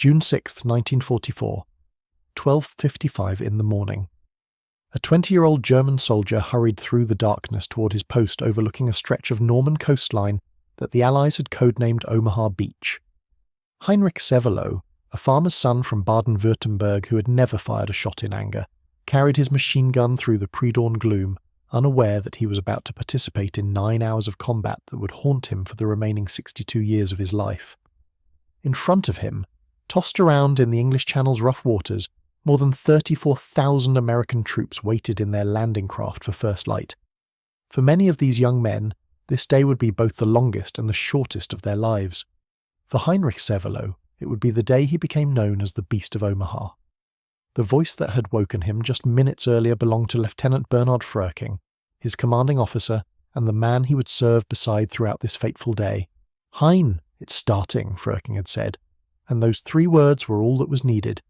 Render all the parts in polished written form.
June 6, 1944, 12:55 in the morning. A 20-year-old German soldier hurried through the darkness toward his post overlooking a stretch of Norman coastline that the Allies had codenamed Omaha Beach. Heinrich Severloh, a farmer's son from Baden-Württemberg who had never fired a shot in anger, carried his machine gun through the pre-dawn gloom, unaware that he was about to participate in 9 hours of combat that would haunt him for the remaining 62 years of his life. In front of him, tossed around in the English Channel's rough waters, more than 34,000 American troops waited in their landing craft for first light. For many of these young men, this day would be both the longest and the shortest of their lives. For Heinrich Severloh, it would be the day he became known as the Beast of Omaha. The voice that had woken him just minutes earlier belonged to Lieutenant Bernhard Fröking, his commanding officer, and the man he would serve beside throughout this fateful day. "Hein, it's starting," Fröking had said, and those 3 words were all that was needed.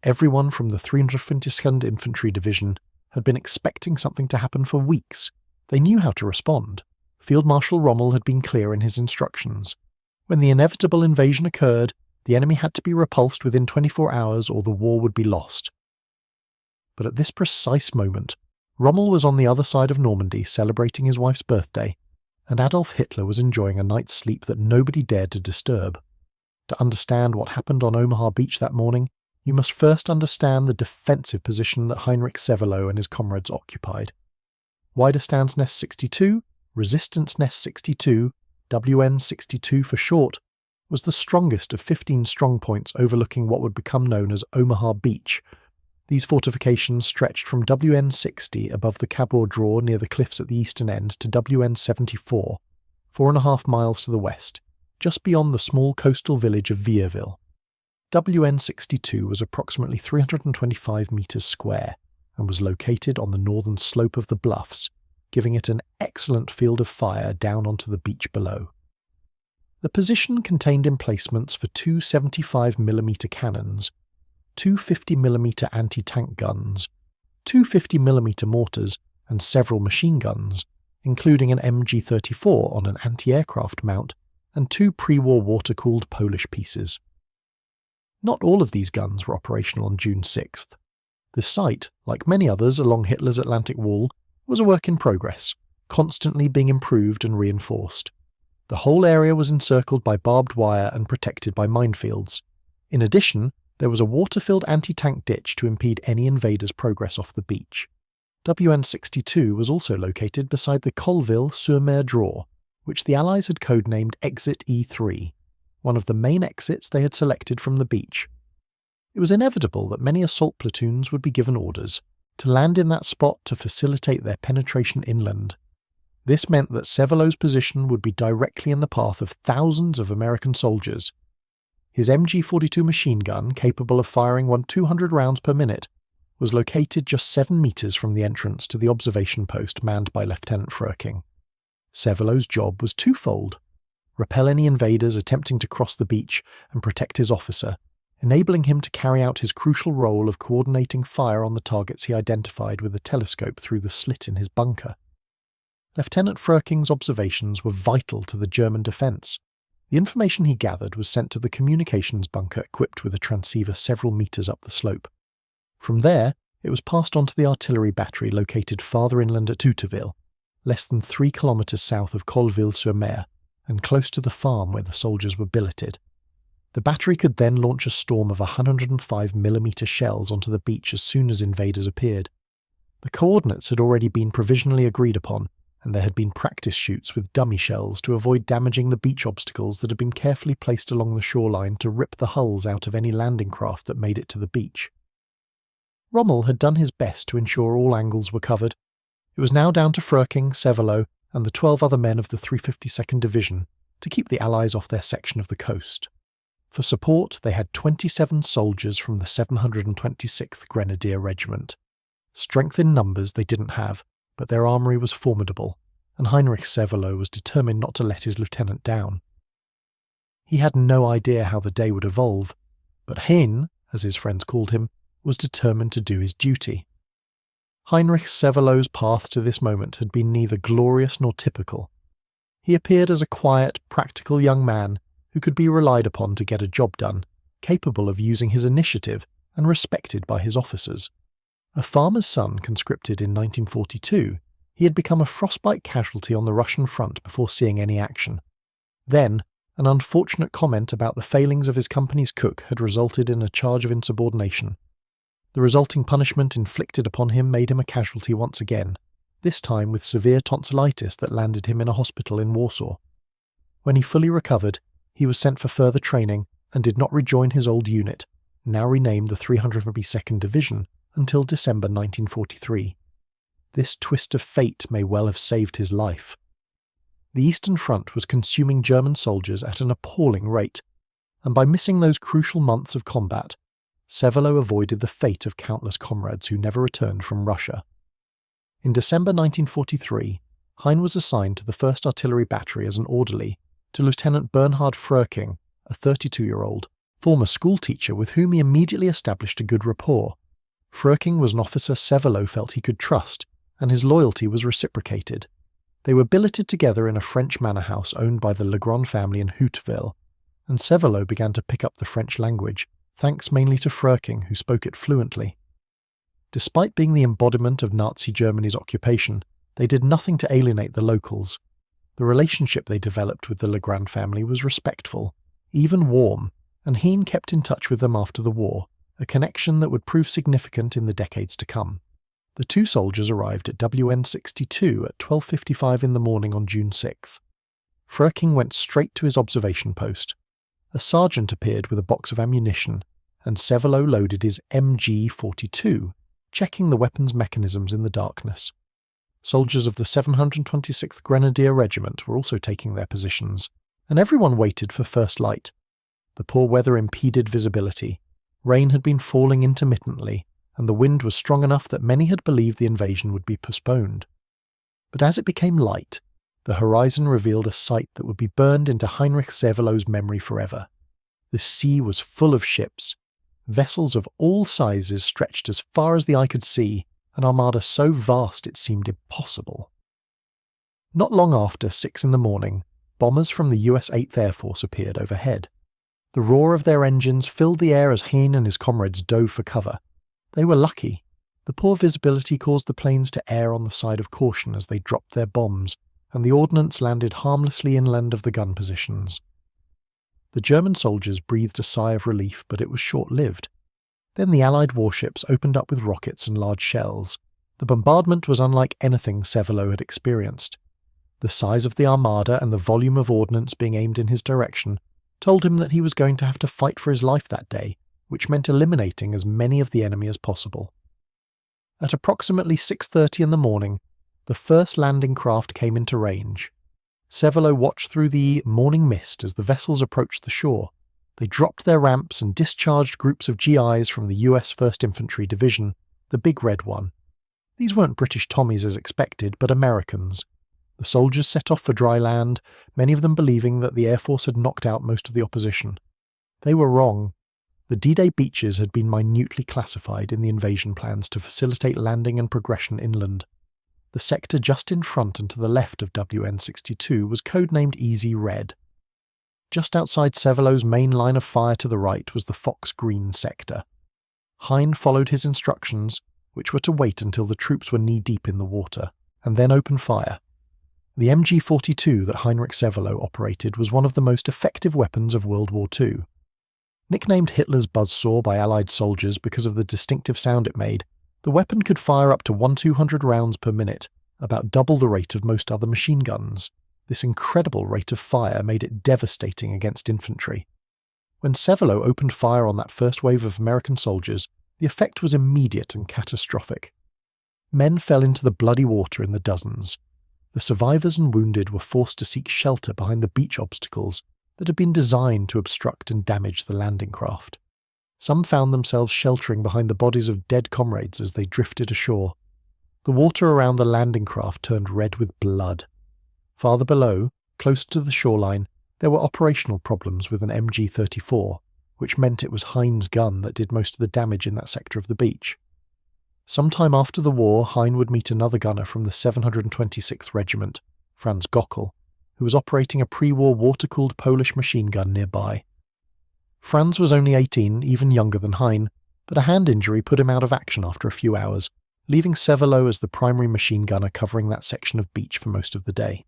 Everyone from the 352nd Infantry Division had been expecting something to happen for weeks. They knew how to respond. Field Marshal Rommel had been clear in his instructions. When the inevitable invasion occurred, the enemy had to be repulsed within 24 hours or the war would be lost. But at this precise moment, Rommel was on the other side of Normandy celebrating his wife's birthday, and Adolf Hitler was enjoying a night's sleep that nobody dared to disturb. To understand what happened on Omaha Beach that morning, you must first understand the defensive position that Heinrich Severloh and his comrades occupied. Widerstands Nest 62, Resistance Nest 62, WN 62 for short, was the strongest of 15 strongpoints overlooking what would become known as Omaha Beach. These fortifications stretched from WN 60 above the Cabot Draw near the cliffs at the eastern end to WN 74, 4.5 miles to the west, just beyond the small coastal village of Vierville. WN 62 was approximately 325 metres square and was located on the northern slope of the bluffs, giving it an excellent field of fire down onto the beach below. The position contained emplacements for 2 75mm cannons, 2 50mm anti-tank guns, 2 50mm mortars, and several machine guns, including an MG-34 on an anti-aircraft mount and 2 pre-war water-cooled Polish pieces. Not all of these guns were operational on June 6th. The site, like many others along Hitler's Atlantic Wall, was a work in progress, constantly being improved and reinforced. The whole area was encircled by barbed wire and protected by minefields. In addition, there was a water-filled anti-tank ditch to impede any invaders' progress off the beach. WN 62 was also located beside the Colville-sur-Mer Draw, which the Allies had codenamed Exit E3, one of the main exits they had selected from the beach. It was inevitable that many assault platoons would be given orders to land in that spot to facilitate their penetration inland. This meant that Severloh's position would be directly in the path of thousands of American soldiers. His MG-42 machine gun, capable of firing 200 rounds per minute, was located just 7 meters from the entrance to the observation post manned by Lieutenant Fröking. Severloh's job was twofold: repel any invaders attempting to cross the beach and protect his officer, enabling him to carry out his crucial role of coordinating fire on the targets he identified with a telescope through the slit in his bunker. Lieutenant Fröking's observations were vital to the German defence. The information he gathered was sent to the communications bunker equipped with a transceiver several meters up the slope. From there, it was passed on to the artillery battery located farther inland at Outeville, less than 3 kilometers south of Colville-sur-Mer, and close to the farm where the soldiers were billeted. The battery could then launch a storm of 105mm shells onto the beach as soon as invaders appeared. The coordinates had already been provisionally agreed upon, and there had been practice shoots with dummy shells to avoid damaging the beach obstacles that had been carefully placed along the shoreline to rip the hulls out of any landing craft that made it to the beach. Rommel had done his best to ensure all angles were covered. It was now down to Fröking, Severloh, and the 12 other men of the 352nd Division to keep the Allies off their section of the coast. For support, they had 27 soldiers from the 726th Grenadier Regiment. Strength in numbers they didn't have, but their armoury was formidable, and Heinrich Severloh was determined not to let his lieutenant down. He had no idea how the day would evolve, but Hein, as his friends called him, was determined to do his duty. Heinrich Severloh's path to this moment had been neither glorious nor typical. He appeared as a quiet, practical young man who could be relied upon to get a job done, capable of using his initiative and respected by his officers. A farmer's son conscripted in 1942, he had become a frostbite casualty on the Russian front before seeing any action. Then, an unfortunate comment about the failings of his company's cook had resulted in a charge of insubordination. The resulting punishment inflicted upon him made him a casualty once again, this time with severe tonsillitis that landed him in a hospital in Warsaw. When he fully recovered, he was sent for further training and did not rejoin his old unit, now renamed the 352nd Division, until December 1943. This twist of fate may well have saved his life. The Eastern Front was consuming German soldiers at an appalling rate, and by missing those crucial months of combat, Severloh avoided the fate of countless comrades who never returned from Russia. In December 1943, Hein was assigned to the 1st Artillery Battery as an orderly to Lieutenant Bernhard Fröking, a 32-year-old, former schoolteacher with whom he immediately established a good rapport. Fröking was an officer Severloh felt he could trust, and his loyalty was reciprocated. They were billeted together in a French manor house owned by the Legrand family in Houteville, and Severloh began to pick up the French language, thanks mainly to Fröking, who spoke it fluently. Despite being the embodiment of Nazi Germany's occupation, they did nothing to alienate the locals. The relationship they developed with the Legrand family was respectful, even warm, and Hein kept in touch with them after the war, a connection that would prove significant in the decades to come. The two soldiers arrived at WN62 at 12:55 in the morning on June 6th. Fröking went straight to his observation post. A sergeant appeared with a box of ammunition, and Severloh loaded his MG-42, checking the weapon's mechanisms in the darkness. Soldiers of the 726th Grenadier Regiment were also taking their positions, and everyone waited for first light. The poor weather impeded visibility. Rain had been falling intermittently, and the wind was strong enough that many had believed the invasion would be postponed. But as it became light, the horizon revealed a sight that would be burned into Heinrich Severloh's memory forever. The sea was full of ships. Vessels of all sizes stretched as far as the eye could see, an armada so vast it seemed impossible. Not long after 6 in the morning, bombers from the US 8th Air Force appeared overhead. The roar of their engines filled the air as Hein and his comrades dove for cover. They were lucky. The poor visibility caused the planes to err on the side of caution as they dropped their bombs, and the ordnance landed harmlessly inland of the gun positions. The German soldiers breathed a sigh of relief, but it was short-lived. Then the Allied warships opened up with rockets and large shells. The bombardment was unlike anything Severloh had experienced. The size of the armada and the volume of ordnance being aimed in his direction told him that he was going to have to fight for his life that day, which meant eliminating as many of the enemy as possible. At approximately 6:30 in the morning, the first landing craft came into range. Severloh watched through the morning mist as the vessels approached the shore. They dropped their ramps and discharged groups of GIs from the US 1st Infantry Division, the big red one. These weren't British Tommies as expected, but Americans. The soldiers set off for dry land, many of them believing that the Air Force had knocked out most of the opposition. They were wrong. The D-Day beaches had been minutely classified in the invasion plans to facilitate landing and progression inland. The sector just in front and to the left of WN62 was codenamed Easy Red. Just outside Severloh's main line of fire to the right was the Fox Green sector. Hein followed his instructions, which were to wait until the troops were knee-deep in the water, and then open fire. The MG-42 that Heinrich Severloh operated was one of the most effective weapons of World War II. Nicknamed Hitler's buzzsaw by Allied soldiers because of the distinctive sound it made, the weapon could fire up to 1,200 rounds per minute, about double the rate of most other machine guns. This incredible rate of fire made it devastating against infantry. When Severloh opened fire on that first wave of American soldiers, the effect was immediate and catastrophic. Men fell into the bloody water in the dozens. The survivors and wounded were forced to seek shelter behind the beach obstacles that had been designed to obstruct and damage the landing craft. Some found themselves sheltering behind the bodies of dead comrades as they drifted ashore. The water around the landing craft turned red with blood. Farther below, closer to the shoreline, there were operational problems with an MG-34, which meant it was Hein's gun that did most of the damage in that sector of the beach. Sometime after the war, Hein would meet another gunner from the 726th Regiment, Franz Gockel, who was operating a pre-war water-cooled Polish machine gun nearby. Franz was only 18, even younger than Hein, but a hand injury put him out of action after a few hours, leaving Severloh as the primary machine gunner covering that section of beach for most of the day.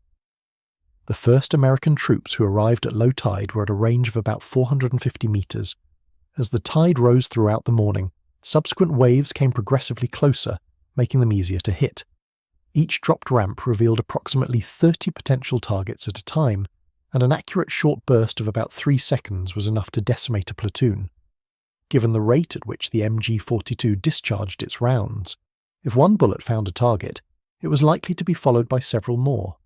The first American troops who arrived at low tide were at a range of about 450 meters. As the tide rose throughout the morning, subsequent waves came progressively closer, making them easier to hit. Each dropped ramp revealed approximately 30 potential targets at a time, and an accurate short burst of about 3 seconds was enough to decimate a platoon. Given the rate at which the MG-42 discharged its rounds, if one bullet found a target, it was likely to be followed by several more.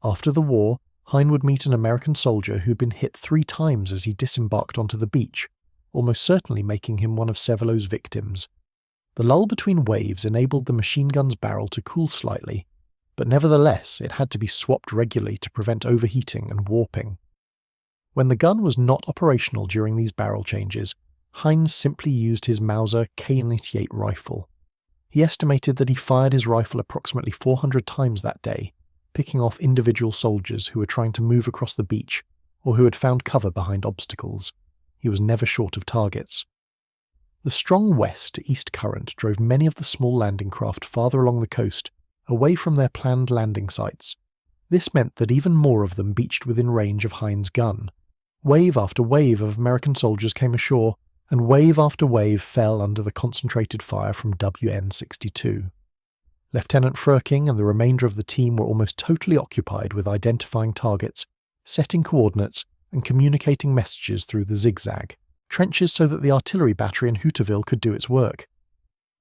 After the war, Hein would meet an American soldier who'd been hit 3 times as he disembarked onto the beach, almost certainly making him one of Severloh's victims. The lull between waves enabled the machine gun's barrel to cool slightly, but nevertheless it had to be swapped regularly to prevent overheating and warping. When the gun was not operational during these barrel changes, Hein simply used his Mauser K98 rifle. He estimated that he fired his rifle approximately 400 times that day, picking off individual soldiers who were trying to move across the beach or who had found cover behind obstacles. He was never short of targets. The strong west-to-east current drove many of the small landing craft farther along the coast, away from their planned landing sites. This meant that even more of them beached within range of Hein's gun. Wave after wave of American soldiers came ashore, and wave after wave fell under the concentrated fire from WN-62. Lieutenant Fröking and the remainder of the team were almost totally occupied with identifying targets, setting coordinates, and communicating messages through the zigzag trenches so that the artillery battery in Hooterville could do its work.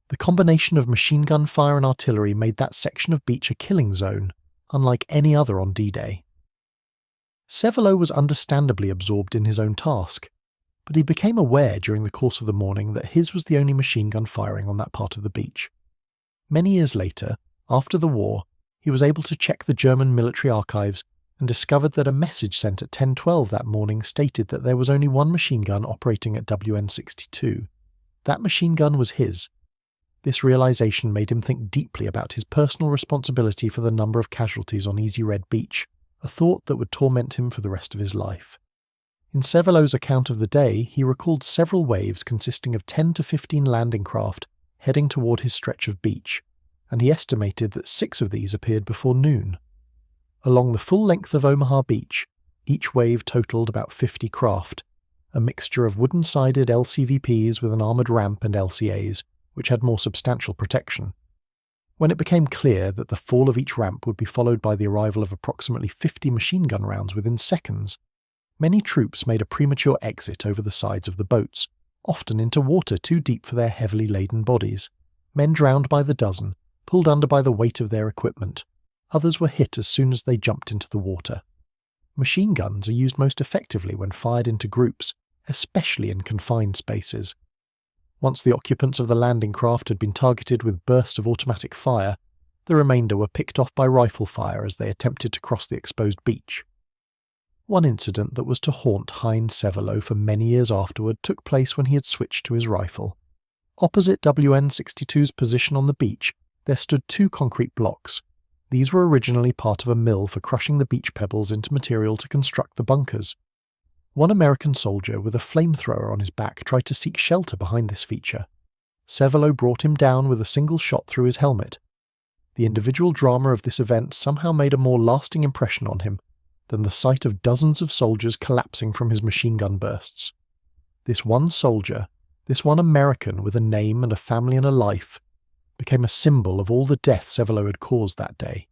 The combination of machine gun fire and artillery made that section of beach a killing zone, unlike any other on D-Day. Severloh was understandably absorbed in his own task, but he became aware during the course of the morning that his was the only machine gun firing on that part of the beach. Many years later, after the war, he was able to check the German military archives and discovered that a message sent at 10:12 that morning stated that there was only one machine gun operating at WN-62. That machine gun was his. This realization made him think deeply about his personal responsibility for the number of casualties on Easy Red Beach, a thought that would torment him for the rest of his life. In Severloh's account of the day, he recalled several waves consisting of 10 to 15 landing craft heading toward his stretch of beach, and he estimated that 6 of these appeared before noon. Along the full length of Omaha Beach, each wave totaled about 50 craft, a mixture of wooden-sided LCVPs with an armoured ramp and LCAs, which had more substantial protection. When it became clear that the fall of each ramp would be followed by the arrival of approximately 50 machine gun rounds within seconds, many troops made a premature exit over the sides of the boats, often into water too deep for their heavily laden bodies. Men drowned by the dozen, pulled under by the weight of their equipment. Others were hit as soon as they jumped into the water. Machine guns are used most effectively when fired into groups, especially in confined spaces. Once the occupants of the landing craft had been targeted with bursts of automatic fire, the remainder were picked off by rifle fire as they attempted to cross the exposed beach. One incident that was to haunt Heinrich Severloh for many years afterward took place when he had switched to his rifle. Opposite WN-62's position on the beach, there stood 2 concrete blocks. These were originally part of a mill for crushing the beach pebbles into material to construct the bunkers. One American soldier with a flamethrower on his back tried to seek shelter behind this feature. Severloh brought him down with a single shot through his helmet. The individual drama of this event somehow made a more lasting impression on him than the sight of dozens of soldiers collapsing from his machine gun bursts. This one soldier, this one American with a name and a family and a life, became a symbol of all the death Severloh had caused that day.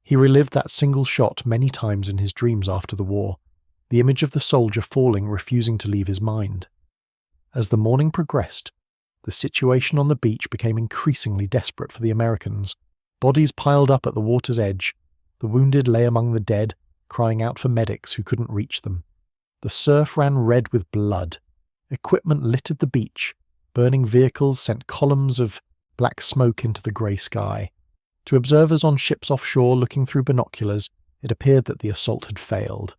He relived that single shot many times in his dreams after the war, the image of the soldier falling refusing to leave his mind. As the morning progressed, the situation on the beach became increasingly desperate for the Americans. Bodies piled up at the water's edge. The wounded lay among the dead, crying out for medics who couldn't reach them. The surf ran red with blood. Equipment littered the beach. Burning vehicles sent columns of black smoke into the grey sky. To observers on ships offshore looking through binoculars, it appeared that the assault had failed.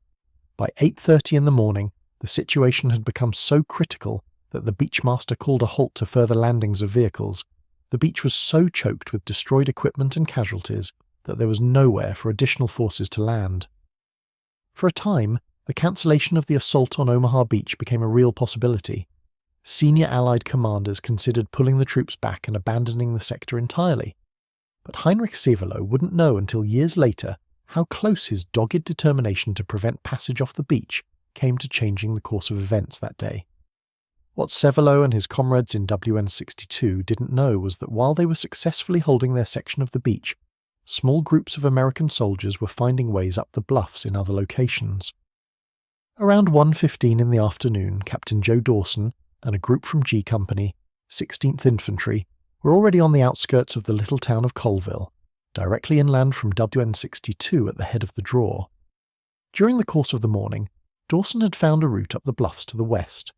By 8:30 in the morning, the situation had become so critical that the beachmaster called a halt to further landings of vehicles. The beach was so choked with destroyed equipment and casualties that there was nowhere for additional forces to land. For a time, the cancellation of the assault on Omaha Beach became a real possibility. Senior Allied commanders considered pulling the troops back and abandoning the sector entirely. But Heinrich Severloh wouldn't know until years later how close his dogged determination to prevent passage off the beach came to changing the course of events that day. What Severloh and his comrades in WN62 didn't know was that while they were successfully holding their section of the beach, small groups of American soldiers were finding ways up the bluffs in other locations. Around 1:15 in the afternoon, Captain Joe Dawson and a group from G Company, 16th Infantry, were already on the outskirts of the little town of Colville, directly inland from WN62 at the head of the draw. During the course of the morning, Dawson had found a route up the bluffs to the west.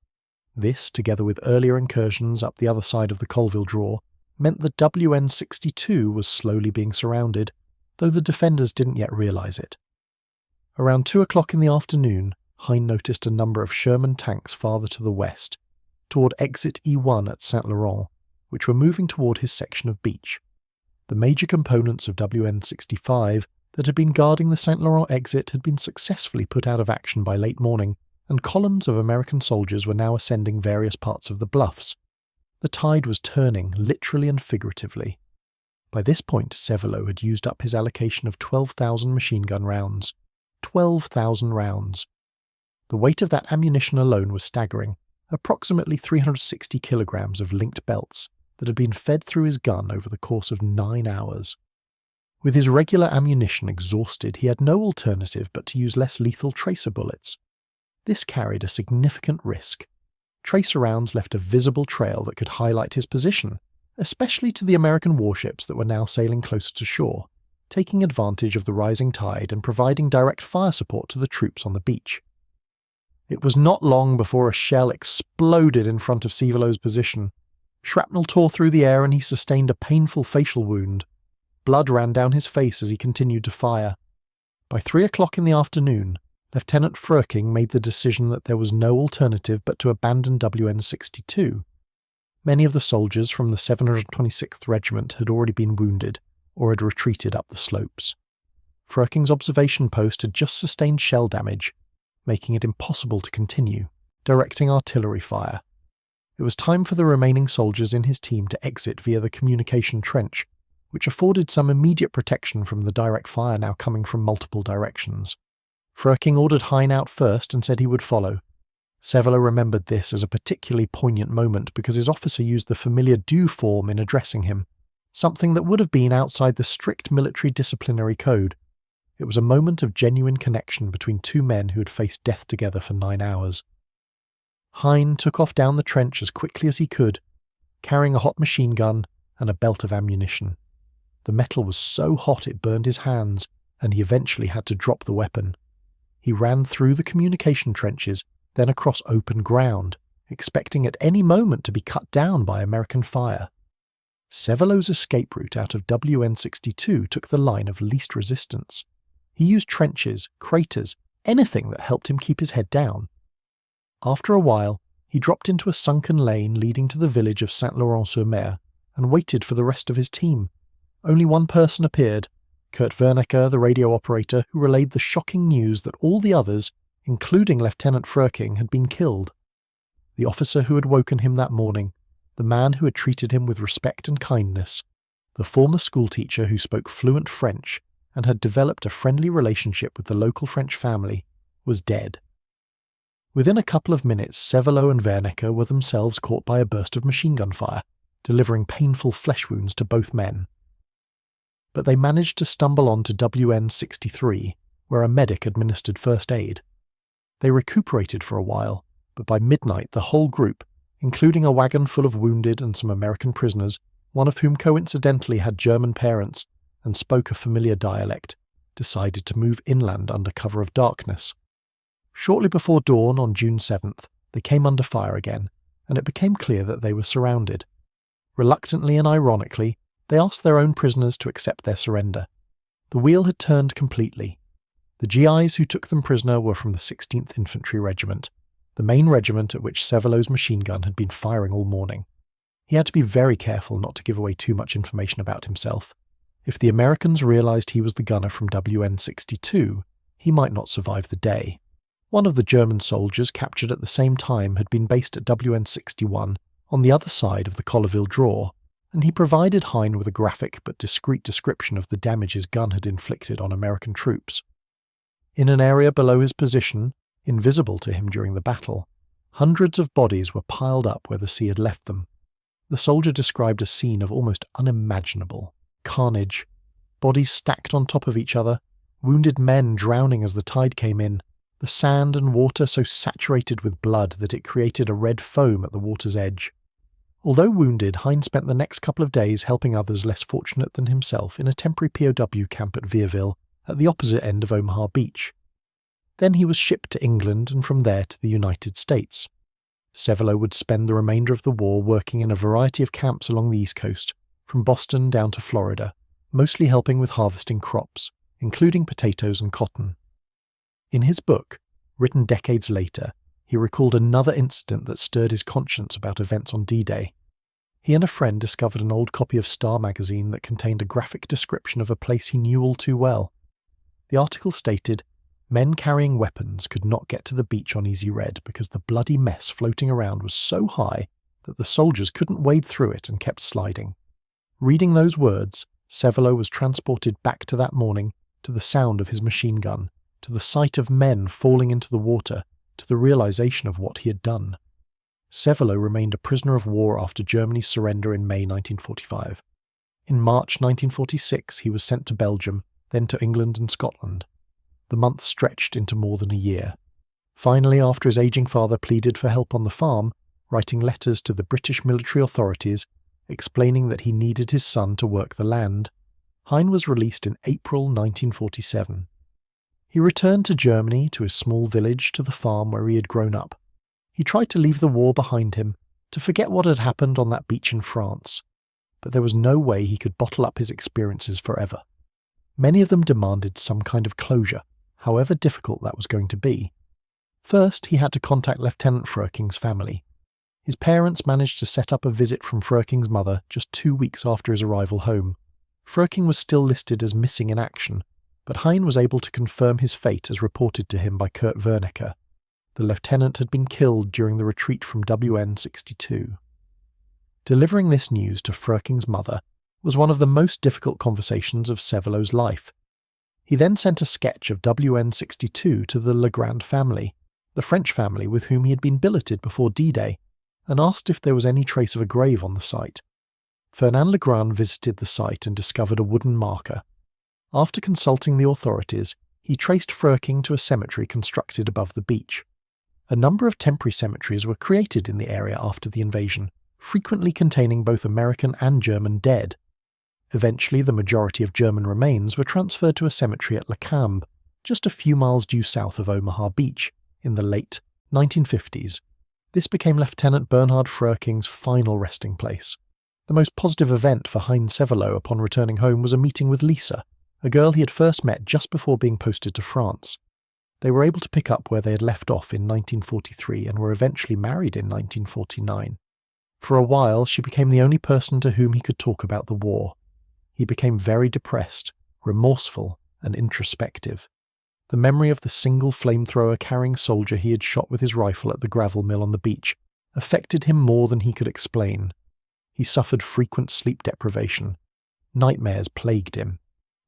This, together with earlier incursions up the other side of the Colville draw, meant that WN62 was slowly being surrounded, though the defenders didn't yet realise it. Around 2 o'clock in the afternoon, Hein noticed a number of Sherman tanks farther to the west, toward exit E1 at Saint Laurent, which were moving toward his section of beach. The major components of WN65 that had been guarding the Saint Laurent exit had been successfully put out of action by late morning, and columns of American soldiers were now ascending various parts of the bluffs. The tide was turning, literally and figuratively. By this point, Severloh had used up his allocation of 12,000 machine gun rounds. 12,000 rounds. The weight of that ammunition alone was staggering, approximately 360 kilograms of linked belts that had been fed through his gun over the course of 9 hours. With his regular ammunition exhausted, he had no alternative but to use less lethal tracer bullets. This carried a significant risk. Tracer rounds left a visible trail that could highlight his position, especially to the American warships that were now sailing closer to shore, taking advantage of the rising tide and providing direct fire support to the troops on the beach. It was not long before a shell exploded in front of Severloh's position. Shrapnel tore through the air and he sustained a painful facial wound. Blood ran down his face as he continued to fire. By 3 o'clock in the afternoon, Lieutenant Fröking made the decision that there was no alternative but to abandon WN62. Many of the soldiers from the 726th Regiment had already been wounded or had retreated up the slopes. Fröking's observation post had just sustained shell damage, making it impossible to continue, directing artillery fire. It was time for the remaining soldiers in his team to exit via the communication trench, which afforded some immediate protection from the direct fire now coming from multiple directions. Fröking ordered Hein out first and said he would follow. Severloh remembered this as a particularly poignant moment because his officer used the familiar du form in addressing him, something that would have been outside the strict military disciplinary code. It was a moment of genuine connection between two men who had faced death together for 9 hours. Hein took off down the trench as quickly as he could, carrying a hot machine gun and a belt of ammunition. The metal was so hot it burned his hands, and he eventually had to drop the weapon. He ran through the communication trenches, then across open ground, expecting at any moment to be cut down by American fire. Severloh's escape route out of WN62 took the line of least resistance. He used trenches, craters, anything that helped him keep his head down. After a while, he dropped into a sunken lane leading to the village of Saint-Laurent-sur-Mer and waited for the rest of his team. Only one person appeared, Kurt Wernicke, the radio operator, who relayed the shocking news that all the others, including Lieutenant Fröking, had been killed. The officer who had woken him that morning, the man who had treated him with respect and kindness, the former schoolteacher who spoke fluent French and had developed a friendly relationship with the local French family, was dead. Within a couple of minutes, Severloh and Wernicke were themselves caught by a burst of machine gun fire, delivering painful flesh wounds to both men. But they managed to stumble on to WN63, where a medic administered first aid. They recuperated for a while, but by midnight the whole group, including a wagon full of wounded and some American prisoners, one of whom coincidentally had German parents and spoke a familiar dialect, decided to move inland under cover of darkness. Shortly before dawn on June 7th, they came under fire again, and it became clear that they were surrounded. Reluctantly and ironically, they asked their own prisoners to accept their surrender. The wheel had turned completely. The GIs who took them prisoner were from the 16th Infantry Regiment, the main regiment at which Severloh's machine gun had been firing all morning. He had to be very careful not to give away too much information about himself. If the Americans realized he was the gunner from WN62, he might not survive the day. One of the German soldiers captured at the same time had been based at WN61 on the other side of the Colleville Draw, and he provided Hein with a graphic but discreet description of the damage his gun had inflicted on American troops. In an area below his position, invisible to him during the battle, hundreds of bodies were piled up where the sea had left them. The soldier described a scene of almost unimaginable carnage, bodies stacked on top of each other, wounded men drowning as the tide came in, the sand and water so saturated with blood that it created a red foam at the water's edge. Although wounded, Hein spent the next couple of days helping others less fortunate than himself in a temporary POW camp at Vierville, at the opposite end of Omaha Beach. Then he was shipped to England and from there to the United States. Severloh would spend the remainder of the war working in a variety of camps along the East Coast, from Boston down to Florida, mostly helping with harvesting crops, including potatoes and cotton. In his book, written decades later, he recalled another incident that stirred his conscience about events on D-Day. He and a friend discovered an old copy of Star magazine that contained a graphic description of a place he knew all too well. The article stated, men carrying weapons could not get to the beach on Easy Red because the bloody mess floating around was so high that the soldiers couldn't wade through it and kept sliding. Reading those words, Severloh was transported back to that morning, to the sound of his machine gun, to the sight of men falling into the water, to the realization of what he had done. Severloh remained a prisoner of war after Germany's surrender in May 1945. In March 1946 he was sent to Belgium, then to England and Scotland. The months stretched into more than a year. Finally, after his aging father pleaded for help on the farm, writing letters to the British military authorities, explaining that he needed his son to work the land, Hein was released in April 1947. He returned to Germany, to his small village, to the farm where he had grown up. He tried to leave the war behind him, to forget what had happened on that beach in France. But there was no way he could bottle up his experiences forever. Many of them demanded some kind of closure, however difficult that was going to be. First, he had to contact Lieutenant Fröking's family. His parents managed to set up a visit from Fröking's mother just 2 weeks after his arrival home. Fröking was still listed as missing in action, but Hein was able to confirm his fate as reported to him by Kurt Wernicke. The lieutenant had been killed during the retreat from WN62. Delivering this news to Fröking's mother was one of the most difficult conversations of Severloh's life. He then sent a sketch of WN62 to the Legrand family, the French family with whom he had been billeted before D-Day, and asked if there was any trace of a grave on the site. Fernand Legrand visited the site and discovered a wooden marker. After consulting the authorities, he traced Fröking to a cemetery constructed above the beach. A number of temporary cemeteries were created in the area after the invasion, frequently containing both American and German dead. Eventually, the majority of German remains were transferred to a cemetery at Le Camp, just a few miles due south of Omaha Beach, in the late 1950s. This became Lieutenant Bernhard Fröking's final resting place. The most positive event for Hein Severloh upon returning home was a meeting with Lisa, a girl he had first met just before being posted to France. They were able to pick up where they had left off in 1943 and were eventually married in 1949. For a while, she became the only person to whom he could talk about the war. He became very depressed, remorseful, and introspective. The memory of the single flamethrower-carrying soldier he had shot with his rifle at the gravel mill on the beach affected him more than he could explain. He suffered frequent sleep deprivation. Nightmares plagued him.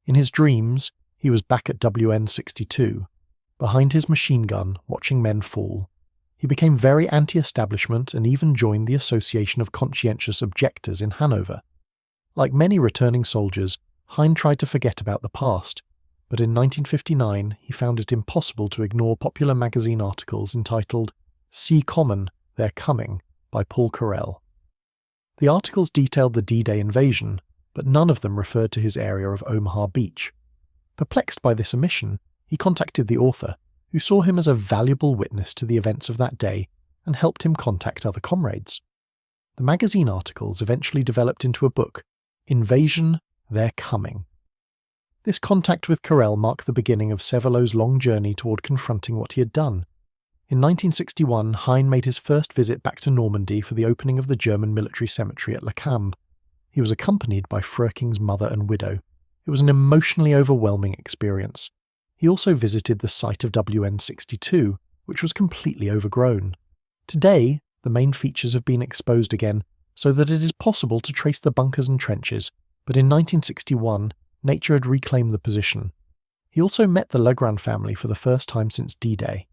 In his dreams, he was back at WN62, behind his machine gun, watching men fall. He became very anti-establishment and even joined the Association of Conscientious Objectors in Hanover. Like many returning soldiers, Hein tried to forget about the past, but in 1959 he found it impossible to ignore popular magazine articles entitled "Sea Common, They're Coming" by Paul Carell. The articles detailed the D-Day invasion, but none of them referred to his area of Omaha Beach. Perplexed by this omission, he contacted the author, who saw him as a valuable witness to the events of that day and helped him contact other comrades. The magazine articles eventually developed into a book, Invasion, They're Coming. This contact with Carell marked the beginning of Severloh's long journey toward confronting what he had done. In 1961, Hein made his first visit back to Normandy for the opening of the German military cemetery at Le Camp. He was accompanied by Fröking's mother and widow. It was an emotionally overwhelming experience. He also visited the site of WN62, which was completely overgrown. Today, the main features have been exposed again, so that it is possible to trace the bunkers and trenches, but in 1961, nature had reclaimed the position. He also met the Legrand family for the first time since D-Day.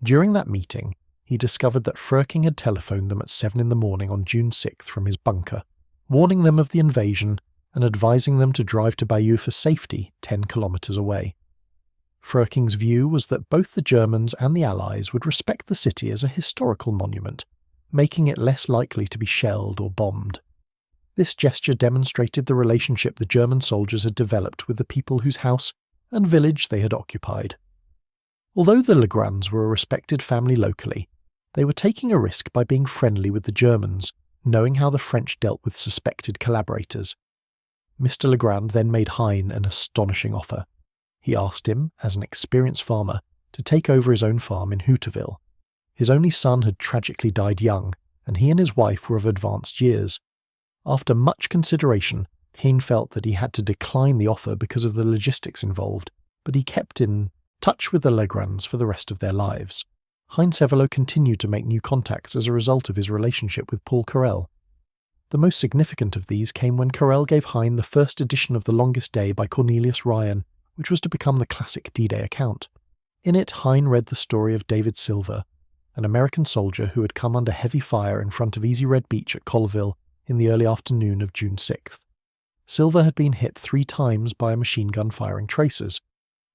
During that meeting, he discovered that Fröking had telephoned them at 7 in the morning on June 6th from his bunker, warning them of the invasion and advising them to drive to Bayeux for safety 10 kilometers away. Fröking's view was that both the Germans and the Allies would respect the city as a historical monument, making it less likely to be shelled or bombed. This gesture demonstrated the relationship the German soldiers had developed with the people whose house and village they had occupied. Although the Legrands were a respected family locally, they were taking a risk by being friendly with the Germans, knowing how the French dealt with suspected collaborators. Mr. Legrand then made Hein an astonishing offer. He asked him, as an experienced farmer, to take over his own farm in Hooterville. His only son had tragically died young, and he and his wife were of advanced years. After much consideration, Hein felt that he had to decline the offer because of the logistics involved, but he kept in touch with the Legrands for the rest of their lives. Heinrich Severloh continued to make new contacts as a result of his relationship with Paul Carrel. The most significant of these came when Carrel gave Hein the first edition of The Longest Day by Cornelius Ryan, which was to become the classic D-Day account. In it, Hein read the story of David Silver, an American soldier who had come under heavy fire in front of Easy Red Beach at Colville in the early afternoon of June 6th. Silver had been hit 3 times by a machine gun firing tracers.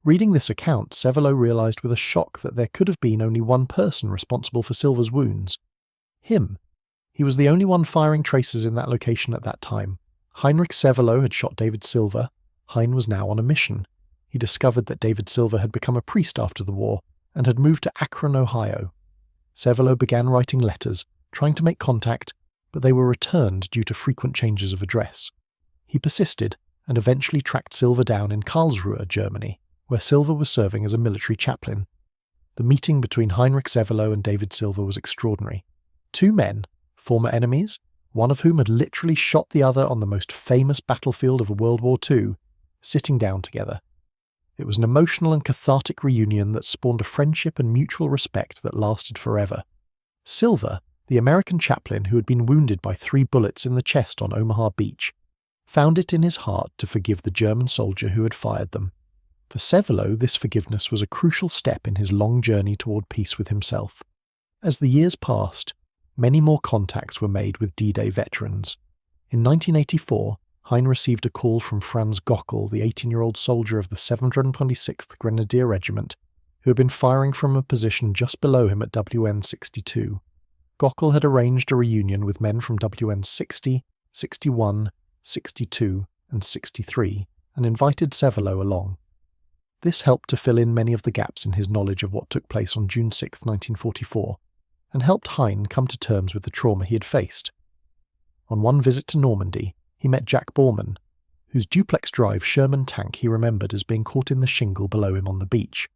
Reading this account, Severloh realized with a shock that there could have been only one person responsible for Silver's wounds. Him. He was the only one firing tracers in that location at that time. Heinrich Severloh had shot David Silver. Hein was now on a mission. He discovered that David Silver had become a priest after the war and had moved to Akron, Ohio. Severloh began writing letters, trying to make contact, but they were returned due to frequent changes of address. He persisted and eventually tracked Silver down in Karlsruhe, Germany, where Silver was serving as a military chaplain. The meeting between Heinrich Severloh and David Silver was extraordinary. 2 men, former enemies, one of whom had literally shot the other on the most famous battlefield of World War II, sitting down together. It was an emotional and cathartic reunion that spawned a friendship and mutual respect that lasted forever. Silver, the American chaplain who had been wounded by 3 bullets in the chest on Omaha Beach, found it in his heart to forgive the German soldier who had fired them. For Severloh, this forgiveness was a crucial step in his long journey toward peace with himself. As the years passed, many more contacts were made with D-Day veterans. In 1984, Hein received a call from Franz Gockel, the 18-year-old soldier of the 726th Grenadier Regiment, who had been firing from a position just below him at WN 62. Gockel had arranged a reunion with men from WN 60, 61, 62, and 63, and invited Severloh along. This helped to fill in many of the gaps in his knowledge of what took place on June 6, 1944, and helped Hein come to terms with the trauma he had faced. On one visit to Normandy, he met Jack Borman, whose duplex-drive Sherman tank he remembered as being caught in the shingle below him on the beach.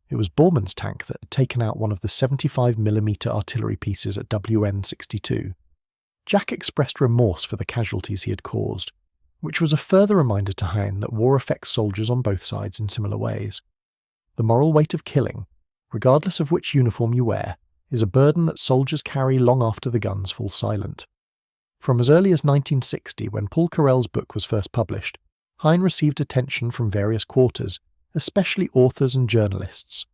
It was Borman's tank that had taken out one of the 75mm artillery pieces at WN 62. Jack expressed remorse for the casualties he had caused, which was a further reminder to Hein that war affects soldiers on both sides in similar ways. The moral weight of killing, regardless of which uniform you wear, is a burden that soldiers carry long after the guns fall silent. From as early as 1960, when Paul Carrel's book was first published, Hein received attention from various quarters, especially authors and journalists.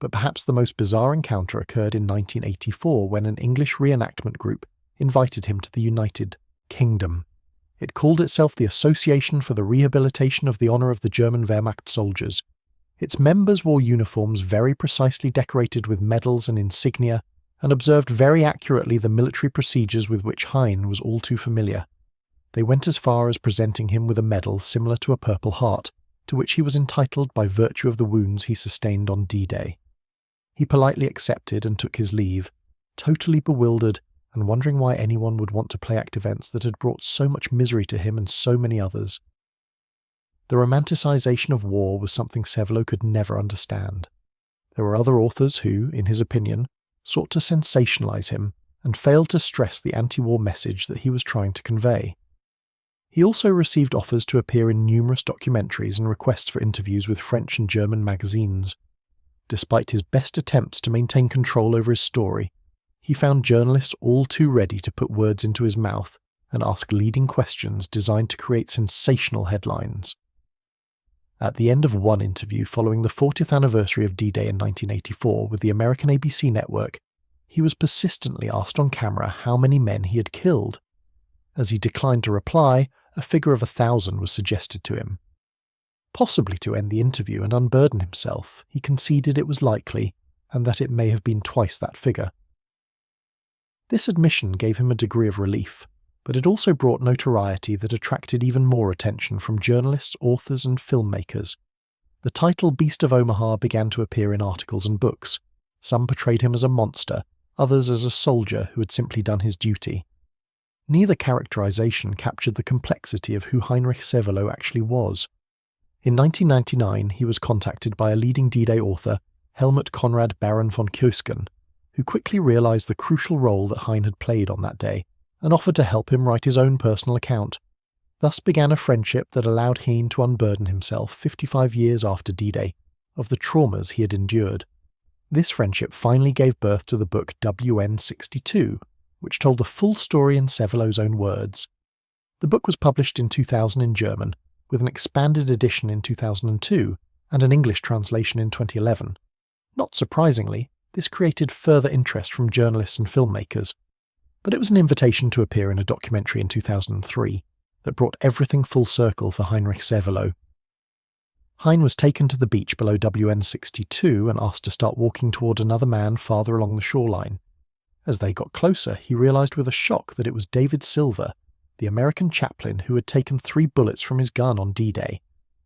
But perhaps the most bizarre encounter occurred in 1984 when an English reenactment group invited him to the United Kingdom. It called itself the Association for the Rehabilitation of the Honour of the German Wehrmacht Soldiers. Its members wore uniforms very precisely decorated with medals and insignia, and observed very accurately the military procedures with which Hein was all too familiar. They went as far as presenting him with a medal similar to a Purple Heart, to which he was entitled by virtue of the wounds he sustained on D-Day. He politely accepted and took his leave, totally bewildered and wondering why anyone would want to play act events that had brought so much misery to him and so many others. The romanticization of war was something Severloh could never understand. There were other authors who, in his opinion, sought to sensationalize him and failed to stress the anti-war message that he was trying to convey. He also received offers to appear in numerous documentaries and requests for interviews with French and German magazines. Despite his best attempts to maintain control over his story, he found journalists all too ready to put words into his mouth and ask leading questions designed to create sensational headlines. At the end of one interview following the 40th anniversary of D-Day in 1984 with the American ABC network, he was persistently asked on camera how many men he had killed. As he declined to reply, a figure of 1,000 was suggested to him. Possibly to end the interview and unburden himself, he conceded it was likely, and that it may have been twice that figure. This admission gave him a degree of relief, but it also brought notoriety that attracted even more attention from journalists, authors, and filmmakers. The title Beast of Omaha began to appear in articles and books. Some portrayed him as a monster, others as a soldier who had simply done his duty. Neither characterization captured the complexity of who Heinrich Severloh actually was. In 1999, he was contacted by a leading D-Day author, Helmut Conrad Baron von Kjösken, who quickly realized the crucial role that Hein had played on that day, and offered to help him write his own personal account. Thus began a friendship that allowed Hein to unburden himself 55 years after D-Day of the traumas he had endured. This friendship finally gave birth to the book WN62, which told the full story in Severloh's own words. The book was published in 2000 in German, with an expanded edition in 2002 and an English translation in 2011. Not surprisingly, this created further interest from journalists and filmmakers, but it was an invitation to appear in a documentary in 2003 that brought everything full circle for Heinrich Severloh. Hein was taken to the beach below WN62 and asked to start walking toward another man farther along the shoreline. As they got closer, he realized with a shock that it was David Silver, the American chaplain who had taken 3 bullets from his gun on D-Day,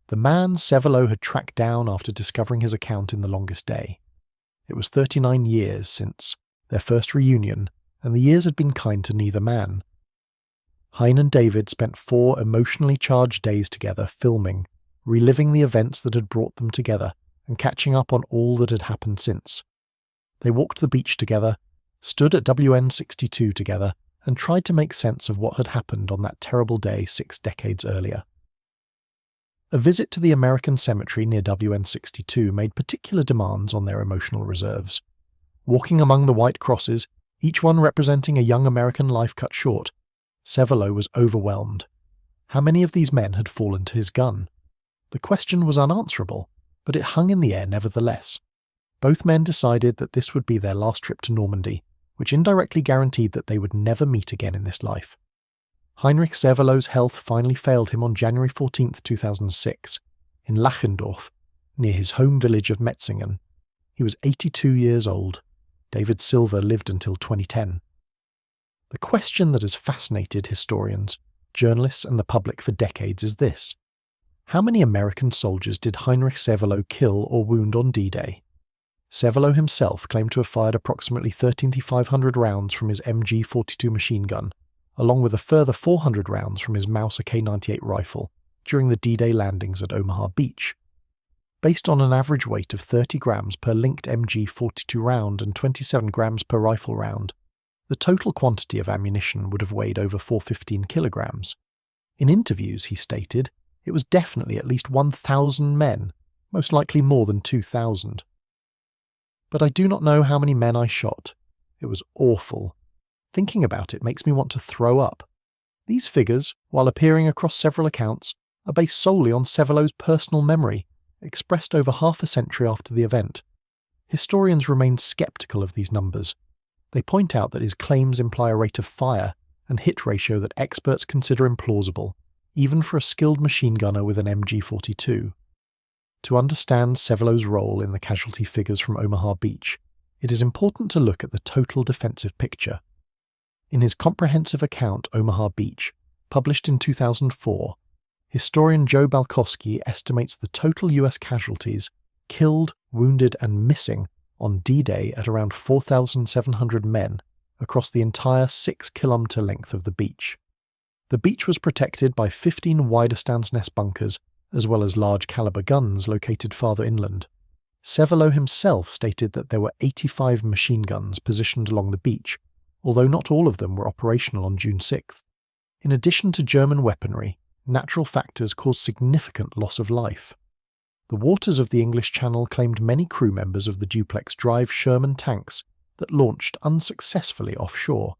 the man Severloh had tracked down after discovering his account in The Longest Day. It was 39 years since their first reunion, and the years had been kind to neither man. Hein and David spent 4 emotionally charged days together filming, reliving the events that had brought them together, and catching up on all that had happened since. They walked the beach together, stood at WN62 together, and tried to make sense of what had happened on that terrible day 6 decades earlier. A visit to the American cemetery near WN62 made particular demands on their emotional reserves. Walking among the white crosses, each one representing a young American life cut short, Severloh was overwhelmed. How many of these men had fallen to his gun? The question was unanswerable, but it hung in the air nevertheless. Both men decided that this would be their last trip to Normandy, which indirectly guaranteed that they would never meet again in this life. Heinrich Severloh's health finally failed him on January 14, 2006, in Lachendorf, near his home village of Metzingen. He was 82 years old. David Silver lived until 2010. The question that has fascinated historians, journalists and the public for decades is this: how many American soldiers did Heinrich Severloh kill or wound on D-Day? Severloh himself claimed to have fired approximately 13,500 rounds from his MG-42 machine gun, along with a further 400 rounds from his Mauser K98 rifle during the D-Day landings at Omaha Beach. Based on an average weight of 30 grams per linked MG-42 round and 27 grams per rifle round, the total quantity of ammunition would have weighed over 415 kilograms. In interviews, he stated, it was definitely at least 1,000 men, most likely more than 2,000. But I do not know how many men I shot. It was awful. Thinking about it makes me want to throw up. These figures, while appearing across several accounts, are based solely on Severloh's personal memory, expressed over half a century after the event. Historians remain sceptical of these numbers. They point out that his claims imply a rate of fire and hit ratio that experts consider implausible, even for a skilled machine gunner with an MG-42. To understand Severloh's role in the casualty figures from Omaha Beach, it is important to look at the total defensive picture. In his comprehensive account Omaha Beach, published in 2004, historian Joe Balkowski estimates the total US casualties, killed, wounded and missing, on D-Day at around 4,700 men across the entire 6-kilometre length of the beach. The beach was protected by 15 Widerstandsnest bunkers, as well as large-caliber guns located farther inland. Severloh himself stated that there were 85 machine guns positioned along the beach, although not all of them were operational on June 6th. In addition to German weaponry, natural factors caused significant loss of life. The waters of the English Channel claimed many crew members of the duplex drive Sherman tanks that launched unsuccessfully offshore,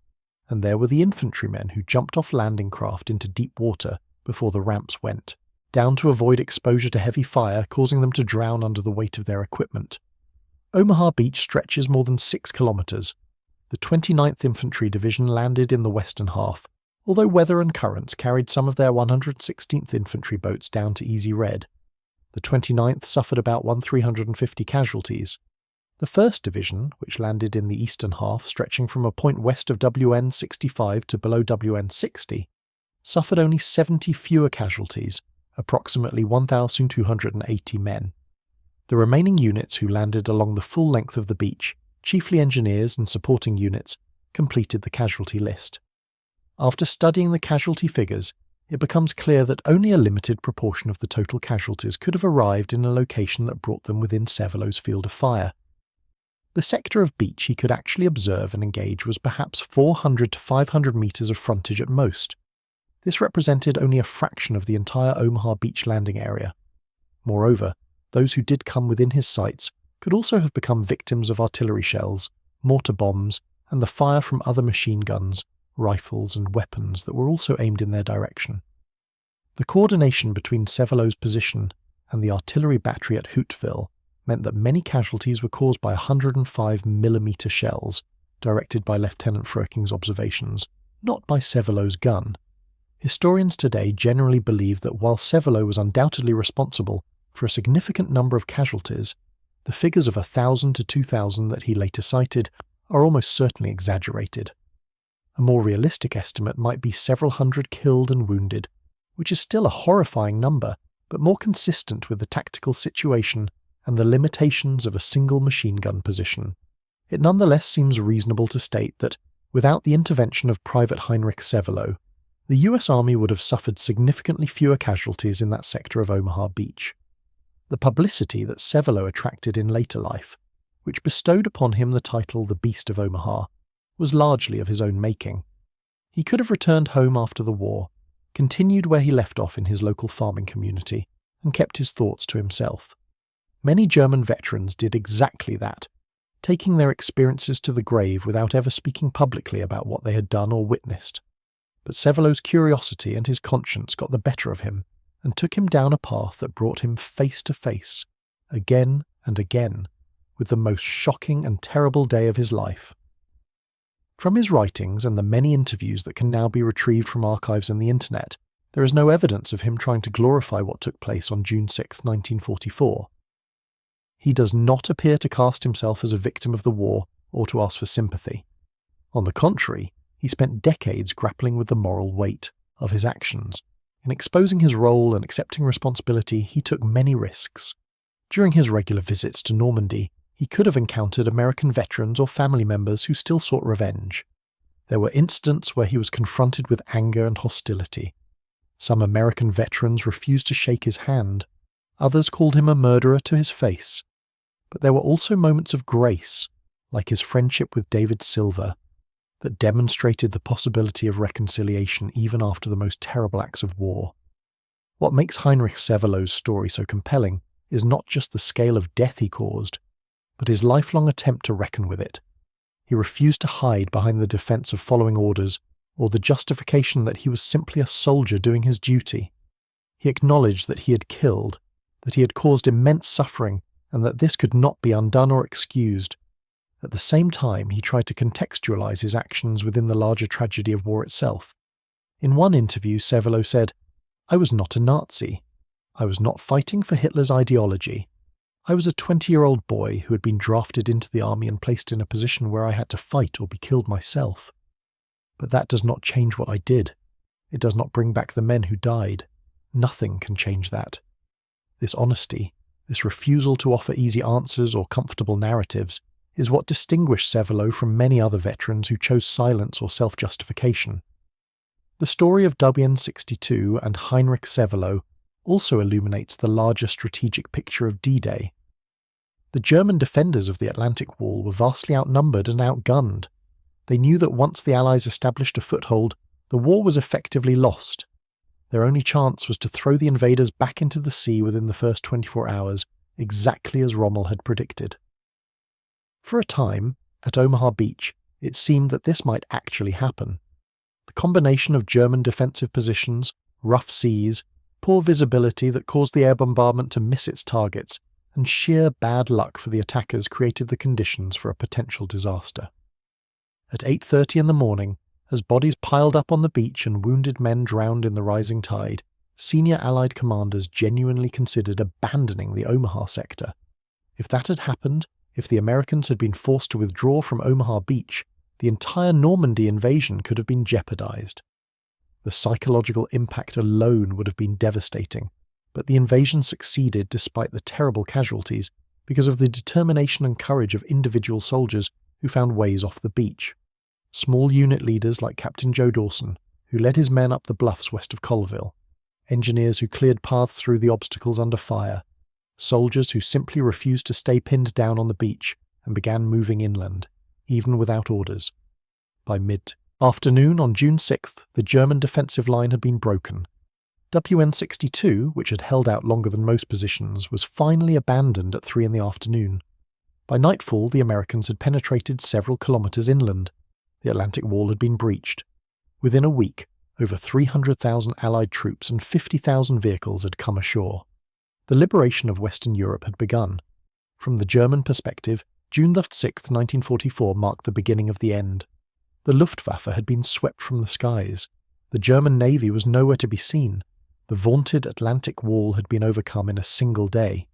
and there were the infantrymen who jumped off landing craft into deep water before the ramps went, down to avoid exposure to heavy fire causing them to drown under the weight of their equipment. Omaha Beach stretches more than 6 kilometers. The 29th Infantry Division landed in the western half, although weather and currents carried some of their 116th Infantry boats down to Easy Red. The 29th suffered about 1,350 casualties. The 1st Division, which landed in the eastern half stretching from a point west of WN 65 to below WN 60, suffered only 70 fewer casualties, approximately 1,280 men. The remaining units who landed along the full length of the beach, chiefly engineers and supporting units, completed the casualty list. After studying the casualty figures, it becomes clear that only a limited proportion of the total casualties could have arrived in a location that brought them within Severloh's field of fire. The sector of beach he could actually observe and engage was perhaps 400 to 500 metres of frontage at most. This represented only a fraction of the entire Omaha Beach landing area. Moreover, those who did come within his sights could also have become victims of artillery shells, mortar bombs, and the fire from other machine guns, rifles, and weapons that were also aimed in their direction. The coordination between Severloh's position and the artillery battery at Hootville meant that many casualties were caused by 105mm shells, directed by Lieutenant Fröking's observations, not by Severloh's gun. Historians today generally believe that while Severloh was undoubtedly responsible for a significant number of casualties, the figures of 1,000 to 2,000 that he later cited are almost certainly exaggerated. A more realistic estimate might be several hundred killed and wounded, which is still a horrifying number, but more consistent with the tactical situation and the limitations of a single machine gun position. It nonetheless seems reasonable to state that, without the intervention of Private Heinrich Severloh, the US Army would have suffered significantly fewer casualties in that sector of Omaha Beach. The publicity that Severloh attracted in later life, which bestowed upon him the title the Beast of Omaha, was largely of his own making. He could have returned home after the war, continued where he left off in his local farming community, and kept his thoughts to himself. Many German veterans did exactly that, taking their experiences to the grave without ever speaking publicly about what they had done or witnessed. But Severloh's curiosity and his conscience got the better of him, and took him down a path that brought him face to face, again and again, with the most shocking and terrible day of his life. From his writings and the many interviews that can now be retrieved from archives and the internet, there is no evidence of him trying to glorify what took place on June 6, 1944. He does not appear to cast himself as a victim of the war or to ask for sympathy. On the contrary, he spent decades grappling with the moral weight of his actions. In exposing his role and accepting responsibility, he took many risks. During his regular visits to Normandy, he could have encountered American veterans or family members who still sought revenge. There were incidents where he was confronted with anger and hostility. Some American veterans refused to shake his hand. Others called him a murderer to his face. But there were also moments of grace, like his friendship with David Silver, that demonstrated the possibility of reconciliation even after the most terrible acts of war. What makes Heinrich Severloh's story so compelling is not just the scale of death he caused, but his lifelong attempt to reckon with it. He refused to hide behind the defense of following orders or the justification that he was simply a soldier doing his duty. He acknowledged that he had killed, that he had caused immense suffering, and that this could not be undone or excused. At the same time, he tried to contextualize his actions within the larger tragedy of war itself. In one interview, Severloh said, "I was not a Nazi. I was not fighting for Hitler's ideology. I was a 20-year-old boy who had been drafted into the army and placed in a position where I had to fight or be killed myself. But that does not change what I did. It does not bring back the men who died. Nothing can change that." This honesty, this refusal to offer easy answers or comfortable narratives, is what distinguished Severloh from many other veterans who chose silence or self-justification. The story of WN62 and Heinrich Severloh also illuminates the larger strategic picture of D-Day. The German defenders of the Atlantic Wall were vastly outnumbered and outgunned. They knew that once the Allies established a foothold, the war was effectively lost. Their only chance was to throw the invaders back into the sea within the first 24 hours, exactly as Rommel had predicted. For a time, at Omaha Beach, it seemed that this might actually happen. The combination of German defensive positions, rough seas, poor visibility that caused the air bombardment to miss its targets, and sheer bad luck for the attackers created the conditions for a potential disaster. At 8:30 in the morning, as bodies piled up on the beach and wounded men drowned in the rising tide, senior Allied commanders genuinely considered abandoning the Omaha sector. If that had happened, if the Americans had been forced to withdraw from Omaha Beach, the entire Normandy invasion could have been jeopardized. The psychological impact alone would have been devastating, but the invasion succeeded despite the terrible casualties because of the determination and courage of individual soldiers who found ways off the beach. Small unit leaders like Captain Joe Dawson, who led his men up the bluffs west of Colville, engineers who cleared paths through the obstacles under fire, soldiers who simply refused to stay pinned down on the beach and began moving inland, even without orders. By mid-afternoon on June 6th, the German defensive line had been broken. WN-62, which had held out longer than most positions, was finally abandoned at 3 in the afternoon. By nightfall, the Americans had penetrated several kilometers inland. The Atlantic Wall had been breached. Within a week, over 300,000 Allied troops and 50,000 vehicles had come ashore. The liberation of Western Europe had begun. From the German perspective, June 6, 1944 marked the beginning of the end. The Luftwaffe had been swept from the skies. The German Navy was nowhere to be seen. The vaunted Atlantic Wall had been overcome in a single day.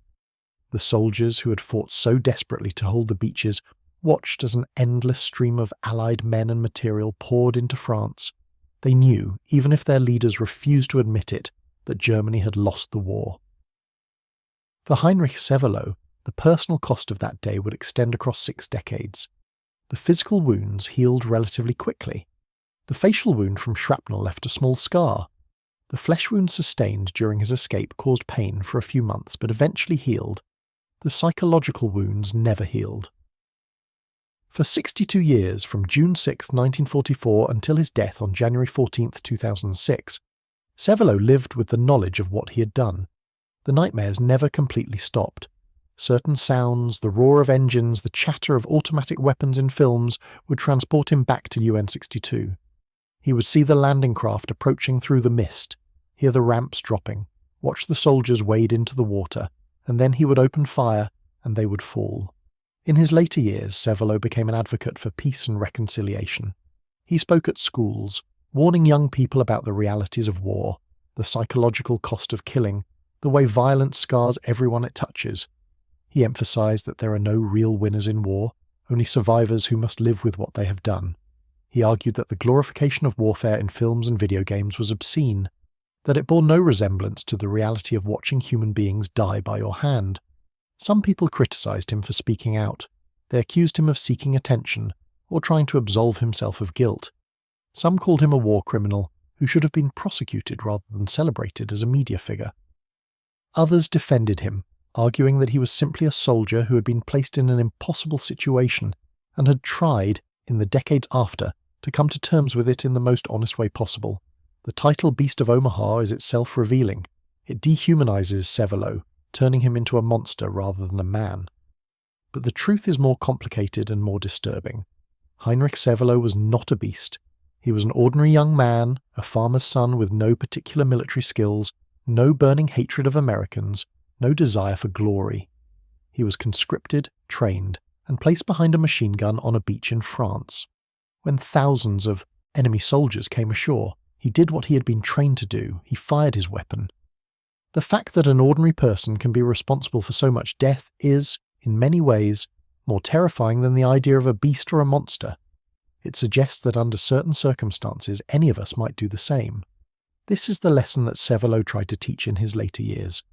The soldiers who had fought so desperately to hold the beaches watched as an endless stream of Allied men and material poured into France. They knew, even if their leaders refused to admit it, that Germany had lost the war. For Heinrich Severloh, the personal cost of that day would extend across 6 decades. The physical wounds healed relatively quickly. The facial wound from shrapnel left a small scar. The flesh wound sustained during his escape caused pain for a few months but eventually healed. The psychological wounds never healed. For 62 years, from June 6, 1944 until his death on January 14, 2006, Severloh lived with the knowledge of what he had done. The nightmares never completely stopped. Certain sounds, the roar of engines, the chatter of automatic weapons in films would transport him back to UN-62. He would see the landing craft approaching through the mist, hear the ramps dropping, watch the soldiers wade into the water, and then he would open fire and they would fall. In his later years, Severloh became an advocate for peace and reconciliation. He spoke at schools, warning young people about the realities of war, the psychological cost of killing, the way violence scars everyone it touches. He emphasized that there are no real winners in war, only survivors who must live with what they have done. He argued that the glorification of warfare in films and video games was obscene, that it bore no resemblance to the reality of watching human beings die by your hand. Some people criticized him for speaking out. They accused him of seeking attention or trying to absolve himself of guilt. Some called him a war criminal who should have been prosecuted rather than celebrated as a media figure. Others defended him, arguing that he was simply a soldier who had been placed in an impossible situation and had tried, in the decades after, to come to terms with it in the most honest way possible. The title Beast of Omaha is itself revealing. It dehumanizes Severloh, turning him into a monster rather than a man. But the truth is more complicated and more disturbing. Heinrich Severloh was not a beast. He was an ordinary young man, a farmer's son with no particular military skills, no burning hatred of Americans, no desire for glory. He was conscripted, trained, and placed behind a machine gun on a beach in France. When thousands of enemy soldiers came ashore, he did what he had been trained to do. He fired his weapon. The fact that an ordinary person can be responsible for so much death is, in many ways, more terrifying than the idea of a beast or a monster. It suggests that under certain circumstances any of us might do the same. This is the lesson that Severloh tried to teach in his later years.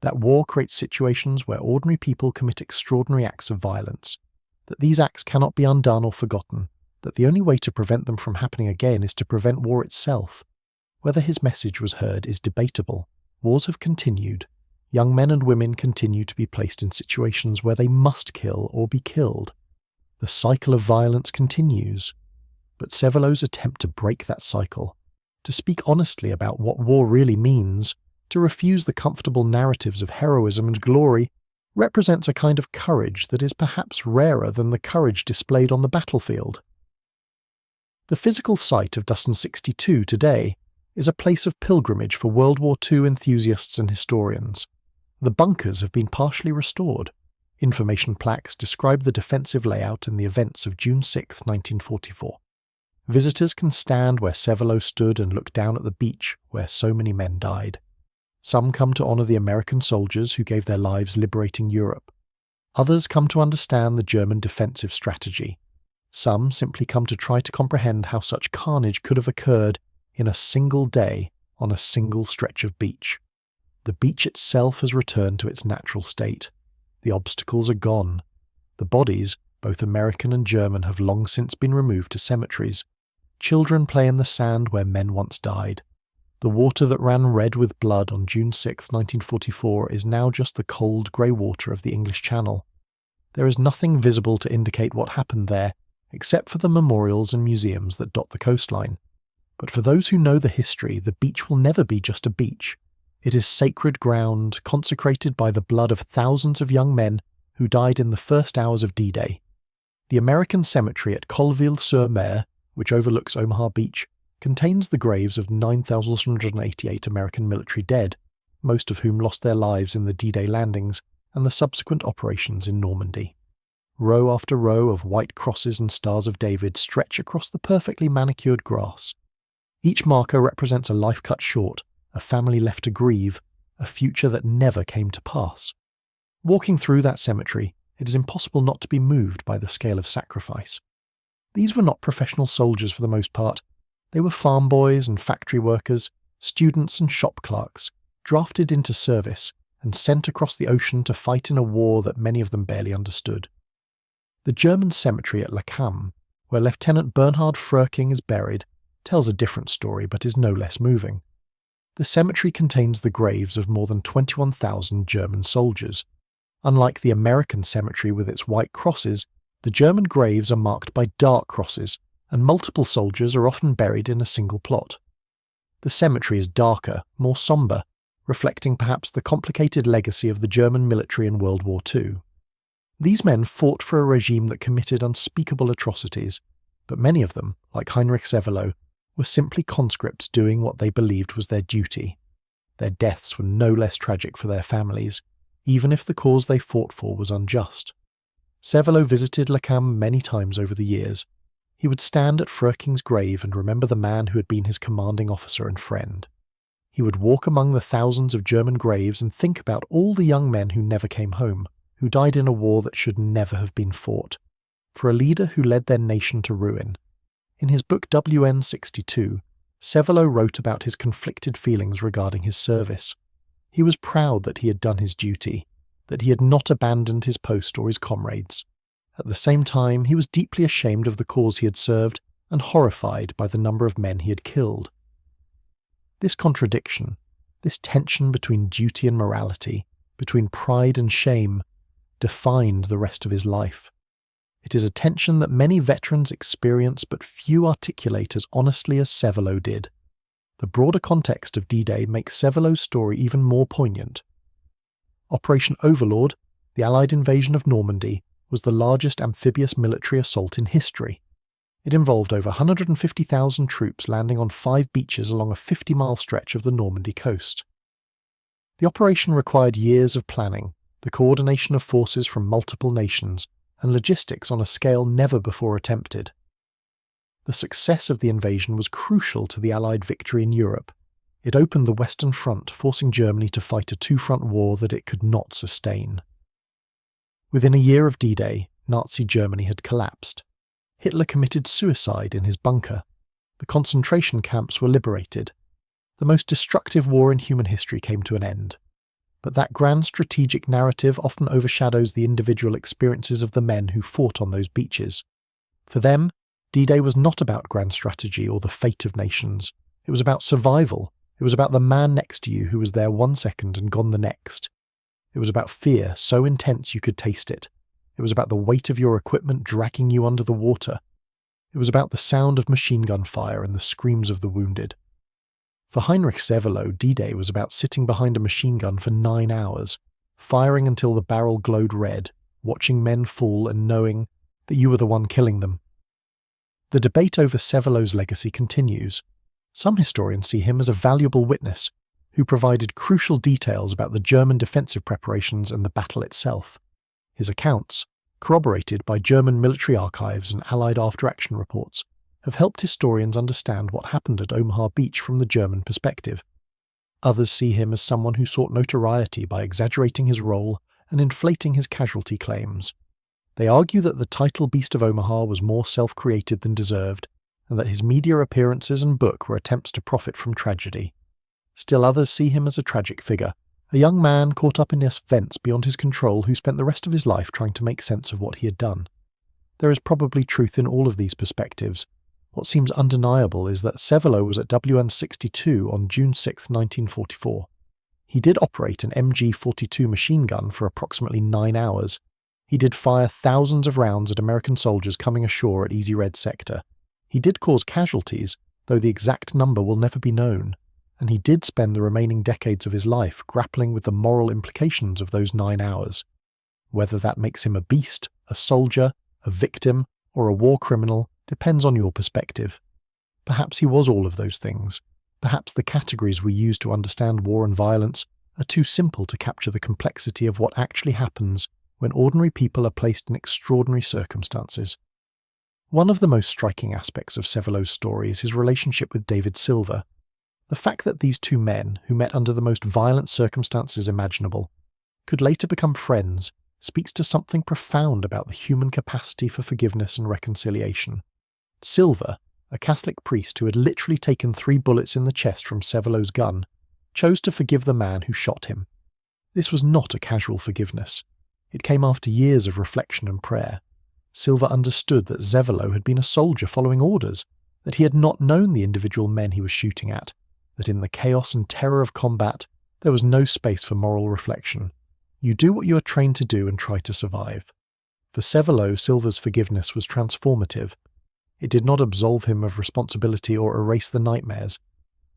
That war creates situations where ordinary people commit extraordinary acts of violence, that these acts cannot be undone or forgotten, that the only way to prevent them from happening again is to prevent war itself. Whether his message was heard is debatable. Wars have continued. Young men and women continue to be placed in situations where they must kill or be killed. The cycle of violence continues. But Severloh's attempt to break that cycle, to speak honestly about what war really means, to refuse the comfortable narratives of heroism and glory, represents a kind of courage that is perhaps rarer than the courage displayed on the battlefield. The physical site of Dustin 62 today is a place of pilgrimage for World War II enthusiasts and historians. The bunkers have been partially restored. Information plaques describe the defensive layout and the events of June 6, 1944. Visitors can stand where Severloh stood and look down at the beach where so many men died. Some come to honour the American soldiers who gave their lives liberating Europe. Others come to understand the German defensive strategy. Some simply come to try to comprehend how such carnage could have occurred in a single day on a single stretch of beach. The beach itself has returned to its natural state. The obstacles are gone. The bodies, both American and German, have long since been removed to cemeteries. Children play in the sand where men once died. The water that ran red with blood on June 6, 1944 is now just the cold grey water of the English Channel. There is nothing visible to indicate what happened there, except for the memorials and museums that dot the coastline. But for those who know the history, the beach will never be just a beach. It is sacred ground, consecrated by the blood of thousands of young men who died in the first hours of D-Day. The American cemetery at Colville-sur-Mer, which overlooks Omaha Beach, contains the graves of 9,188 American military dead, most of whom lost their lives in the D-Day landings and the subsequent operations in Normandy. Row after row of white crosses and stars of David stretch across the perfectly manicured grass. Each marker represents a life cut short, a family left to grieve, a future that never came to pass. Walking through that cemetery, it is impossible not to be moved by the scale of sacrifice. These were not professional soldiers for the most part. They were farm boys and factory workers, students and shop clerks, drafted into service and sent across the ocean to fight in a war that many of them barely understood. The German cemetery at Lacan, where Lieutenant Bernhard Fröking is buried, tells a different story but is no less moving. The cemetery contains the graves of more than 21,000 German soldiers. Unlike the American cemetery with its white crosses, the German graves are marked by dark crosses, and multiple soldiers are often buried in a single plot. The cemetery is darker, more sombre, reflecting perhaps the complicated legacy of the German military in World War II. These men fought for a regime that committed unspeakable atrocities, but many of them, like Heinrich Severloh, were simply conscripts doing what they believed was their duty. Their deaths were no less tragic for their families, even if the cause they fought for was unjust. Severloh visited Lacan many times over the years. He would stand at Fröking's grave and remember the man who had been his commanding officer and friend. He would walk among the thousands of German graves and think about all the young men who never came home, who died in a war that should never have been fought, for a leader who led their nation to ruin. In his book WN 62, Severloh wrote about his conflicted feelings regarding his service. He was proud that he had done his duty, that he had not abandoned his post or his comrades. At the same time, he was deeply ashamed of the cause he had served and horrified by the number of men he had killed. This contradiction, this tension between duty and morality, between pride and shame, defined the rest of his life. It is a tension that many veterans experience but few articulate as honestly as Severloh did. The broader context of D-Day makes Severloh's story even more poignant. Operation Overlord, the Allied invasion of Normandy, was the largest amphibious military assault in history. It involved over 150,000 troops landing on 5 beaches along a 50-mile stretch of the Normandy coast. The operation required years of planning, the coordination of forces from multiple nations, and logistics on a scale never before attempted. The success of the invasion was crucial to the Allied victory in Europe. It opened the Western Front, forcing Germany to fight a two-front war that it could not sustain. Within a year of D-Day, Nazi Germany had collapsed. Hitler committed suicide in his bunker. The concentration camps were liberated. The most destructive war in human history came to an end. But that grand strategic narrative often overshadows the individual experiences of the men who fought on those beaches. For them, D-Day was not about grand strategy or the fate of nations. It was about survival. It was about the man next to you who was there 1 second and gone the next. It was about fear so intense you could taste it. It was about the weight of your equipment dragging you under the water. It was about the sound of machine gun fire and the screams of the wounded. For Heinrich Severloh, D-Day was about sitting behind a machine gun for 9 hours, firing until the barrel glowed red, watching men fall and knowing that you were the one killing them. The debate over Severloh's legacy continues. Some historians see him as a valuable witness who provided crucial details about the German defensive preparations and the battle itself. His accounts, corroborated by German military archives and Allied after-action reports, have helped historians understand what happened at Omaha Beach from the German perspective. Others see him as someone who sought notoriety by exaggerating his role and inflating his casualty claims. They argue that the title Beast of Omaha was more self-created than deserved, and that his media appearances and book were attempts to profit from tragedy. Still others see him as a tragic figure, a young man caught up in events beyond his control who spent the rest of his life trying to make sense of what he had done. There is probably truth in all of these perspectives. What seems undeniable is that Severloh was at WN-62 on June 6, 1944. He did operate an MG-42 machine gun for approximately 9 hours. He did fire thousands of rounds at American soldiers coming ashore at Easy Red Sector. He did cause casualties, though the exact number will never be known, and he did spend the remaining decades of his life grappling with the moral implications of those 9 hours. Whether that makes him a beast, a soldier, a victim, or a war criminal depends on your perspective. Perhaps he was all of those things. Perhaps the categories we use to understand war and violence are too simple to capture the complexity of what actually happens when ordinary people are placed in extraordinary circumstances. One of the most striking aspects of Severloh's story is his relationship with David Silver. The fact that these two men, who met under the most violent circumstances imaginable, could later become friends speaks to something profound about the human capacity for forgiveness and reconciliation. Silver, a Catholic priest who had literally taken 3 bullets in the chest from Severloh's gun, chose to forgive the man who shot him. This was not a casual forgiveness. It came after years of reflection and prayer. Silver understood that Severloh had been a soldier following orders, that he had not known the individual men he was shooting at, that in the chaos and terror of combat there was no space for moral reflection. You do what you are trained to do and try to survive. For Severloh, Silver's forgiveness was transformative. It did not absolve him of responsibility or erase the nightmares,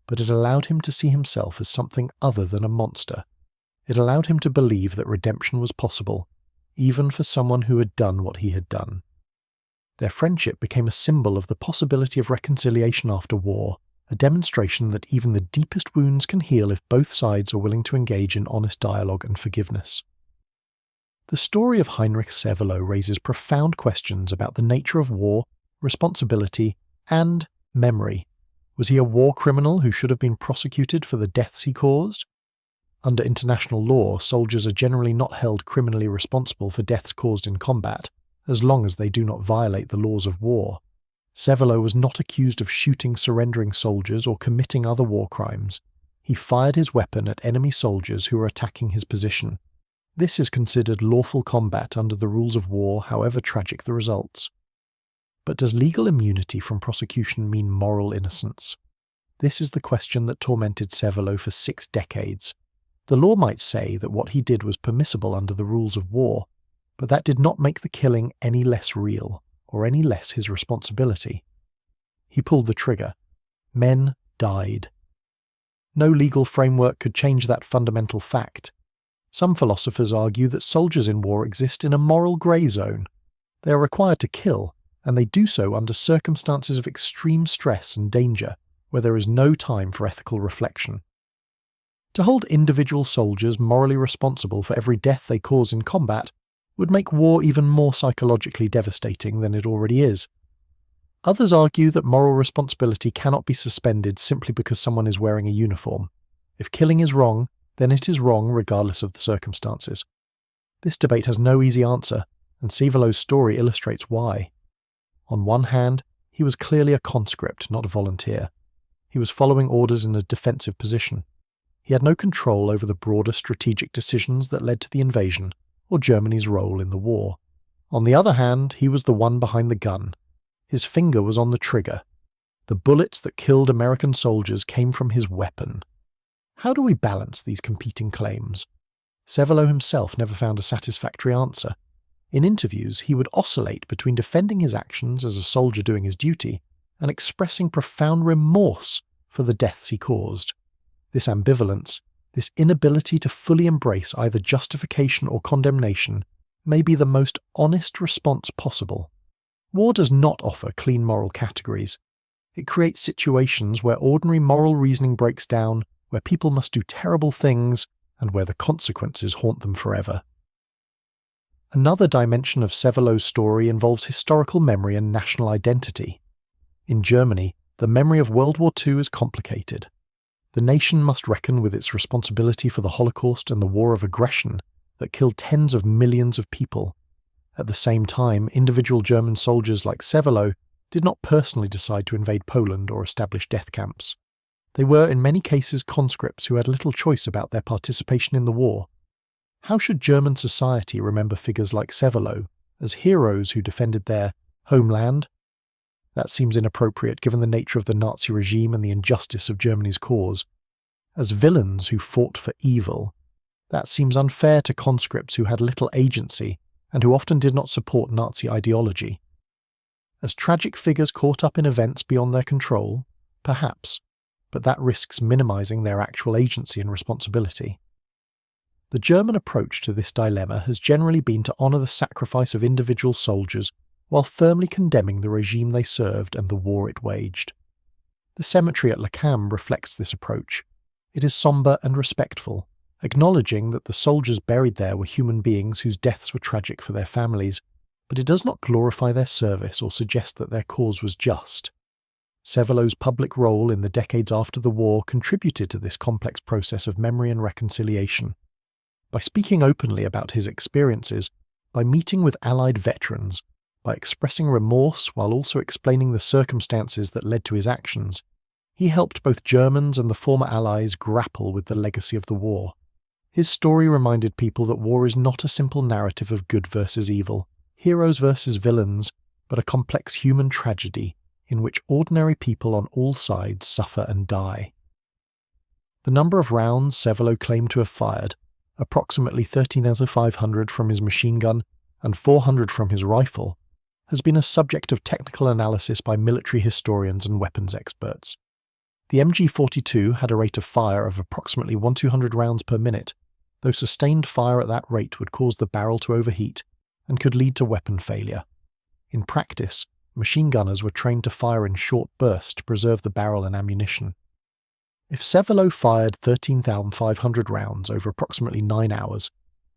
but it allowed him to see himself as something other than a monster. It allowed him to believe that redemption was possible, even for someone who had done what he had done. Their friendship became a symbol of the possibility of reconciliation after war, a demonstration that even the deepest wounds can heal if both sides are willing to engage in honest dialogue and forgiveness. The story of Heinrich Severloh raises profound questions about the nature of war, responsibility, and memory. Was he a war criminal who should have been prosecuted for the deaths he caused? Under international law, soldiers are generally not held criminally responsible for deaths caused in combat, as long as they do not violate the laws of war. Severloh was not accused of shooting surrendering soldiers or committing other war crimes. He fired his weapon at enemy soldiers who were attacking his position. This is considered lawful combat under the rules of war, however tragic the results. But does legal immunity from prosecution mean moral innocence? This is the question that tormented Severloh for 6 decades. The law might say that what he did was permissible under the rules of war, but that did not make the killing any less real, or any less his responsibility. He pulled the trigger. Men died. No legal framework could change that fundamental fact. Some philosophers argue that soldiers in war exist in a moral grey zone. They are required to kill, and they do so under circumstances of extreme stress and danger, where there is no time for ethical reflection. To hold individual soldiers morally responsible for every death they cause in combat would make war even more psychologically devastating than it already is. Others argue that moral responsibility cannot be suspended simply because someone is wearing a uniform. If killing is wrong, then it is wrong regardless of the circumstances. This debate has no easy answer, and Severloh's story illustrates why. On one hand, he was clearly a conscript, not a volunteer. He was following orders in a defensive position. He had no control over the broader strategic decisions that led to the invasion, or Germany's role in the war. On the other hand, he was the one behind the gun. His finger was on the trigger. The bullets that killed American soldiers came from his weapon. How do we balance these competing claims? Severloh himself never found a satisfactory answer. In interviews, he would oscillate between defending his actions as a soldier doing his duty and expressing profound remorse for the deaths he caused. This ambivalence, this inability to fully embrace either justification or condemnation, may be the most honest response possible. War does not offer clean moral categories. It creates situations where ordinary moral reasoning breaks down, where people must do terrible things, and where the consequences haunt them forever. Another dimension of Severloh's story involves historical memory and national identity. In Germany, the memory of World War II is complicated. The nation must reckon with its responsibility for the Holocaust and the war of aggression that killed tens of millions of people. At the same time, individual German soldiers like Severloh did not personally decide to invade Poland or establish death camps. They were in many cases conscripts who had little choice about their participation in the war. How should German society remember figures like Severloh as heroes who defended their homeland? That seems inappropriate given the nature of the Nazi regime and the injustice of Germany's cause. As villains who fought for evil, that seems unfair to conscripts who had little agency and who often did not support Nazi ideology. As tragic figures caught up in events beyond their control, perhaps, but that risks minimizing their actual agency and responsibility. The German approach to this dilemma has generally been to honor the sacrifice of individual soldiers while firmly condemning the regime they served and the war it waged. The cemetery at Le Cam reflects this approach. It is somber and respectful, acknowledging that the soldiers buried there were human beings whose deaths were tragic for their families, but it does not glorify their service or suggest that their cause was just. Severloh's public role in the decades after the war contributed to this complex process of memory and reconciliation. By speaking openly about his experiences, by meeting with Allied veterans, by expressing remorse while also explaining the circumstances that led to his actions, he helped both Germans and the former Allies grapple with the legacy of the war. His story reminded people that war is not a simple narrative of good versus evil, heroes versus villains, but a complex human tragedy in which ordinary people on all sides suffer and die. The number of rounds Severloh claimed to have fired, approximately 13,500 from his machine gun and 400 from his rifle, has been a subject of technical analysis by military historians and weapons experts. The MG42 had a rate of fire of approximately 1,200 rounds per minute, though sustained fire at that rate would cause the barrel to overheat and could lead to weapon failure. In practice, machine gunners were trained to fire in short bursts to preserve the barrel and ammunition. If Severloh fired 13,500 rounds over approximately 9 hours,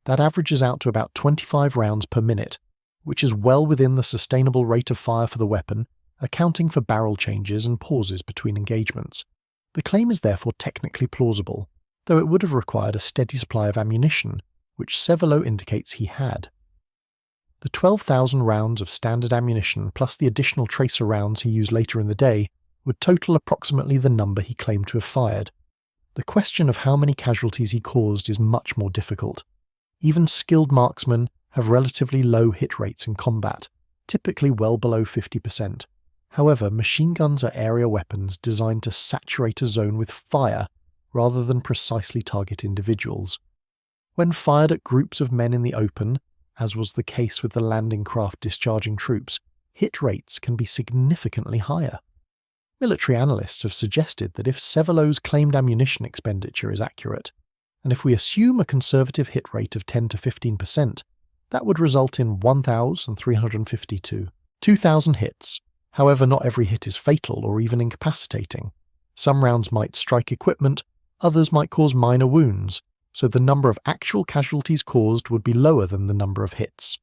that averages out to about 25 rounds per minute, which is well within the sustainable rate of fire for the weapon, accounting for barrel changes and pauses between engagements. The claim is therefore technically plausible, though it would have required a steady supply of ammunition, which Severloh indicates he had. The 12,000 rounds of standard ammunition plus the additional tracer rounds he used later in the day would total approximately the number he claimed to have fired. The question of how many casualties he caused is much more difficult. Even skilled marksmen have relatively low hit rates in combat, typically well below 50%. However, machine guns are area weapons designed to saturate a zone with fire rather than precisely target individuals. When fired at groups of men in the open, as was the case with the landing craft discharging troops, hit rates can be significantly higher. Military analysts have suggested that if Severloh's claimed ammunition expenditure is accurate, and if we assume a conservative hit rate of 10 to 15%, that would result in 1,350 to 2,000 hits. However, not every hit is fatal or even incapacitating. Some rounds might strike equipment, others might cause minor wounds, so the number of actual casualties caused would be lower than the number of hits.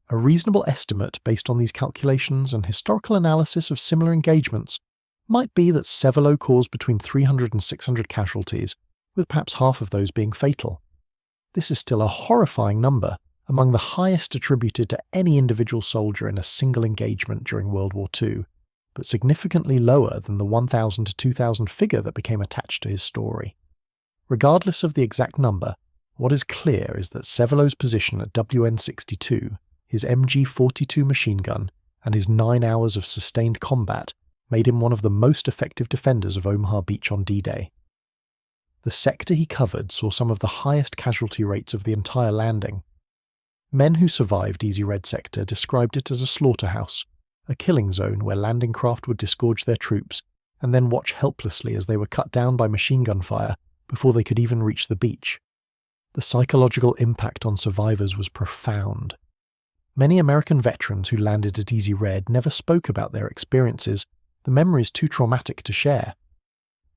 A reasonable estimate based on these calculations and historical analysis of similar engagements might be that Severloh caused between 300 and 600 casualties, with perhaps half of those being fatal. This is still a horrifying number, among the highest attributed to any individual soldier in a single engagement during World War II, but significantly lower than the 1,000 to 2,000 figure that became attached to his story. Regardless of the exact number, what is clear is that Severloh's position at WN62, his MG42 machine gun, and his 9 hours of sustained combat made him one of the most effective defenders of Omaha Beach on D-Day. The sector he covered saw some of the highest casualty rates of the entire landing. Men who survived Easy Red Sector described it as a slaughterhouse, a killing zone where landing craft would disgorge their troops and then watch helplessly as they were cut down by machine gun fire before they could even reach the beach. The psychological impact on survivors was profound. Many American veterans who landed at Easy Red never spoke about their experiences, the memories too traumatic to share.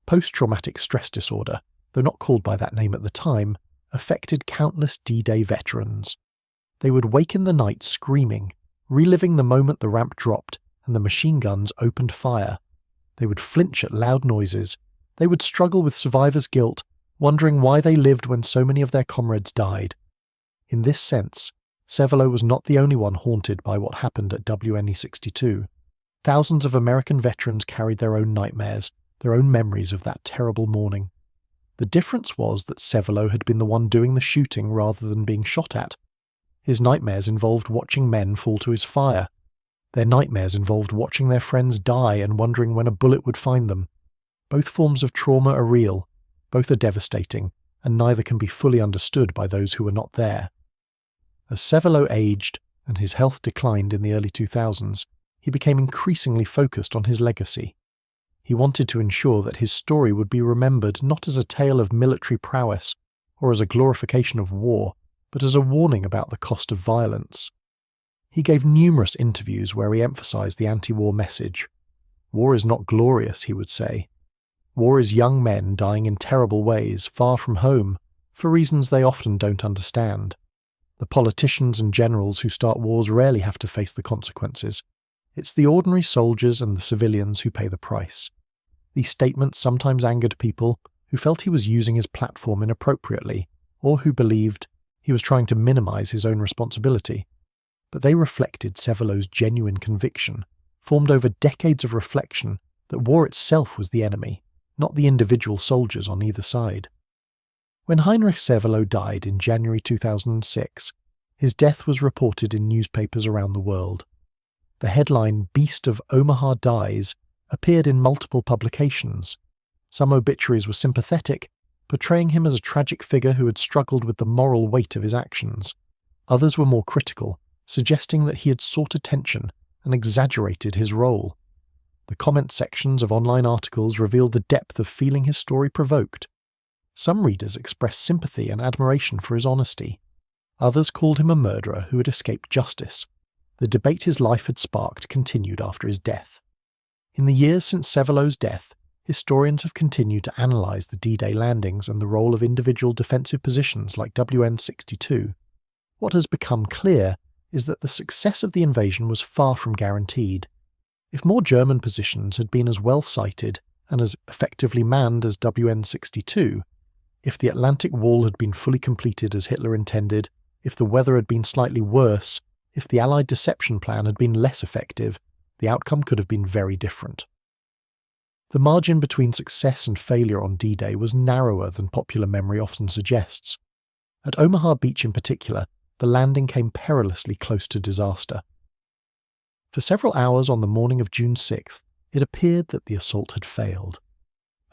Post-traumatic stress disorder, though not called by that name at the time, affected countless D-Day veterans. They would wake in the night screaming, reliving the moment the ramp dropped and the machine guns opened fire. They would flinch at loud noises. They would struggle with survivor's guilt, wondering why they lived when so many of their comrades died. In this sense, Severloh was not the only one haunted by what happened at WNE-62. Thousands of American veterans carried their own nightmares, their own memories of that terrible morning. The difference was that Severloh had been the one doing the shooting rather than being shot at. His nightmares involved watching men fall to his fire. Their nightmares involved watching their friends die and wondering when a bullet would find them. Both forms of trauma are real, both are devastating, and neither can be fully understood by those who were not there. As Severloh aged and his health declined in the early 2000s, he became increasingly focused on his legacy. He wanted to ensure that his story would be remembered not as a tale of military prowess or as a glorification of war, but as a warning about the cost of violence. He gave numerous interviews where he emphasized the anti-war message. War is not glorious, he would say. War is young men dying in terrible ways, far from home, for reasons they often don't understand. The politicians and generals who start wars rarely have to face the consequences. It's the ordinary soldiers and the civilians who pay the price. These statements sometimes angered people who felt he was using his platform inappropriately, or who believed he was trying to minimize his own responsibility. But they reflected Severloh's genuine conviction, formed over decades of reflection, that war itself was the enemy, not the individual soldiers on either side. When Heinrich Severloh died in January 2006, his death was reported in newspapers around the world. The headline "Beast of Omaha Dies" appeared in multiple publications. Some obituaries were sympathetic, portraying him as a tragic figure who had struggled with the moral weight of his actions. Others were more critical, suggesting that he had sought attention and exaggerated his role. The comment sections of online articles revealed the depth of feeling his story provoked. Some readers expressed sympathy and admiration for his honesty. Others called him a murderer who had escaped justice. The debate his life had sparked continued after his death. In the years since Severloh's death, historians have continued to analyse the D-Day landings and the role of individual defensive positions like WN-62. What has become clear is that the success of the invasion was far from guaranteed. If more German positions had been as well sighted and as effectively manned as WN-62, if the Atlantic Wall had been fully completed as Hitler intended, if the weather had been slightly worse, if the Allied deception plan had been less effective, the outcome could have been very different. The margin between success and failure on D-Day was narrower than popular memory often suggests. At Omaha Beach in particular, the landing came perilously close to disaster. For several hours on the morning of June 6th, it appeared that the assault had failed.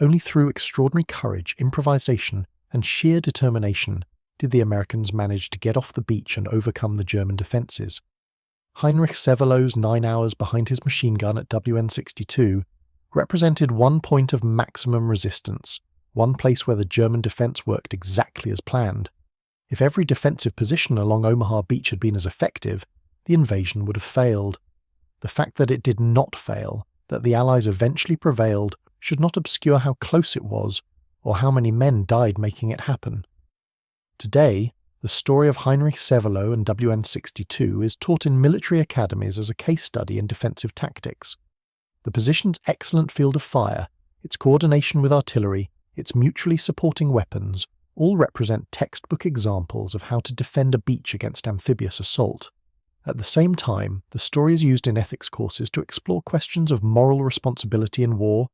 Only through extraordinary courage, improvisation, and sheer determination did the Americans manage to get off the beach and overcome the German defences. Heinrich Severloh's 9 hours behind his machine gun at WN-62 represented one point of maximum resistance, one place where the German defence worked exactly as planned. If every defensive position along Omaha Beach had been as effective, the invasion would have failed. The fact that it did not fail, that the Allies eventually prevailed, should not obscure how close it was, or how many men died making it happen. Today, the story of Heinrich Severloh and WN-62 is taught in military academies as a case study in defensive tactics. The position's excellent field of fire, its coordination with artillery, its mutually supporting weapons, all represent textbook examples of how to defend a beach against amphibious assault. At the same time, the story is used in ethics courses to explore questions of moral responsibility in war,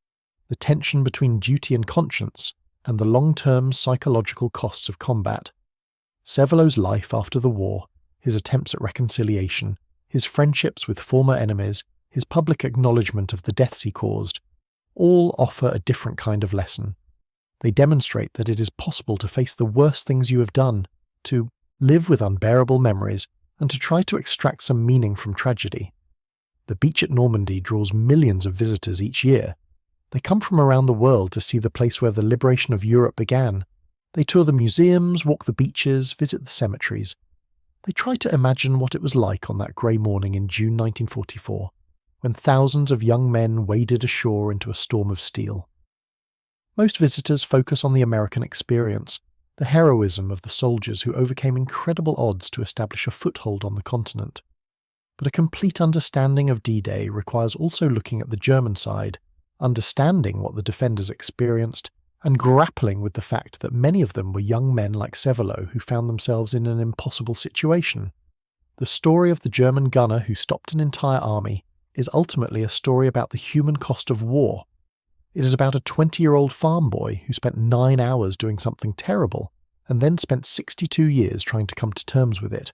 the tension between duty and conscience, and the long-term psychological costs of combat. Severloh's life after the war, his attempts at reconciliation, his friendships with former enemies, his public acknowledgement of the deaths he caused, all offer a different kind of lesson. They demonstrate that it is possible to face the worst things you have done, to live with unbearable memories, and to try to extract some meaning from tragedy. The beach at Normandy draws millions of visitors each year. They come from around the world to see the place where the liberation of Europe began. They tour the museums, walk the beaches, visit the cemeteries. They try to imagine what it was like on that grey morning in June 1944, when thousands of young men waded ashore into a storm of steel. Most visitors focus on the American experience, the heroism of the soldiers who overcame incredible odds to establish a foothold on the continent. But a complete understanding of D-Day requires also looking at the German side, understanding what the defenders experienced, and grappling with the fact that many of them were young men like Severloh who found themselves in an impossible situation. The story of the German gunner who stopped an entire army is ultimately a story about the human cost of war. It is about a 20-year-old farm boy who spent 9 hours doing something terrible and then spent 62 years trying to come to terms with it.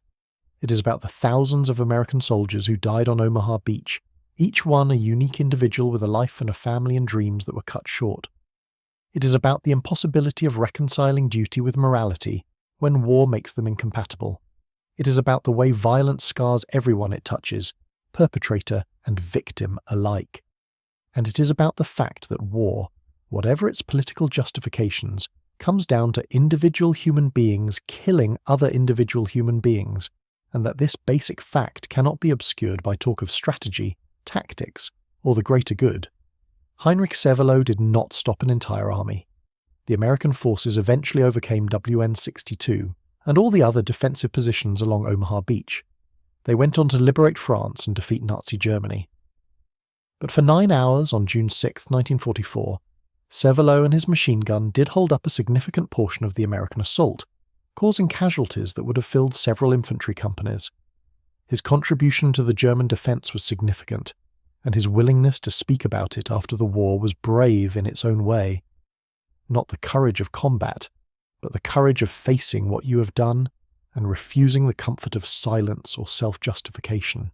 It is about the thousands of American soldiers who died on Omaha Beach, each one a unique individual with a life and a family and dreams that were cut short. It is about the impossibility of reconciling duty with morality when war makes them incompatible. It is about the way violence scars everyone it touches, perpetrator and victim alike. And it is about the fact that war, whatever its political justifications, comes down to individual human beings killing other individual human beings, and that this basic fact cannot be obscured by talk of strategy, tactics, or the greater good. Heinrich Severloh did not stop an entire army. The American forces eventually overcame WN 62 and all the other defensive positions along Omaha Beach. They went on to liberate France and defeat Nazi Germany. But for 9 hours on June 6, 1944, Severloh and his machine gun did hold up a significant portion of the American assault, causing casualties that would have filled several infantry companies. His contribution to the German defense was significant, and his willingness to speak about it after the war was brave in its own way. Not the courage of combat, but the courage of facing what you have done and refusing the comfort of silence or self-justification.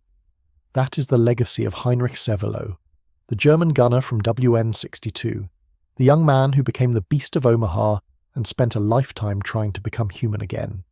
That is the legacy of Heinrich Severloh, the German gunner from WN 62, the young man who became the Beast of Omaha and spent a lifetime trying to become human again.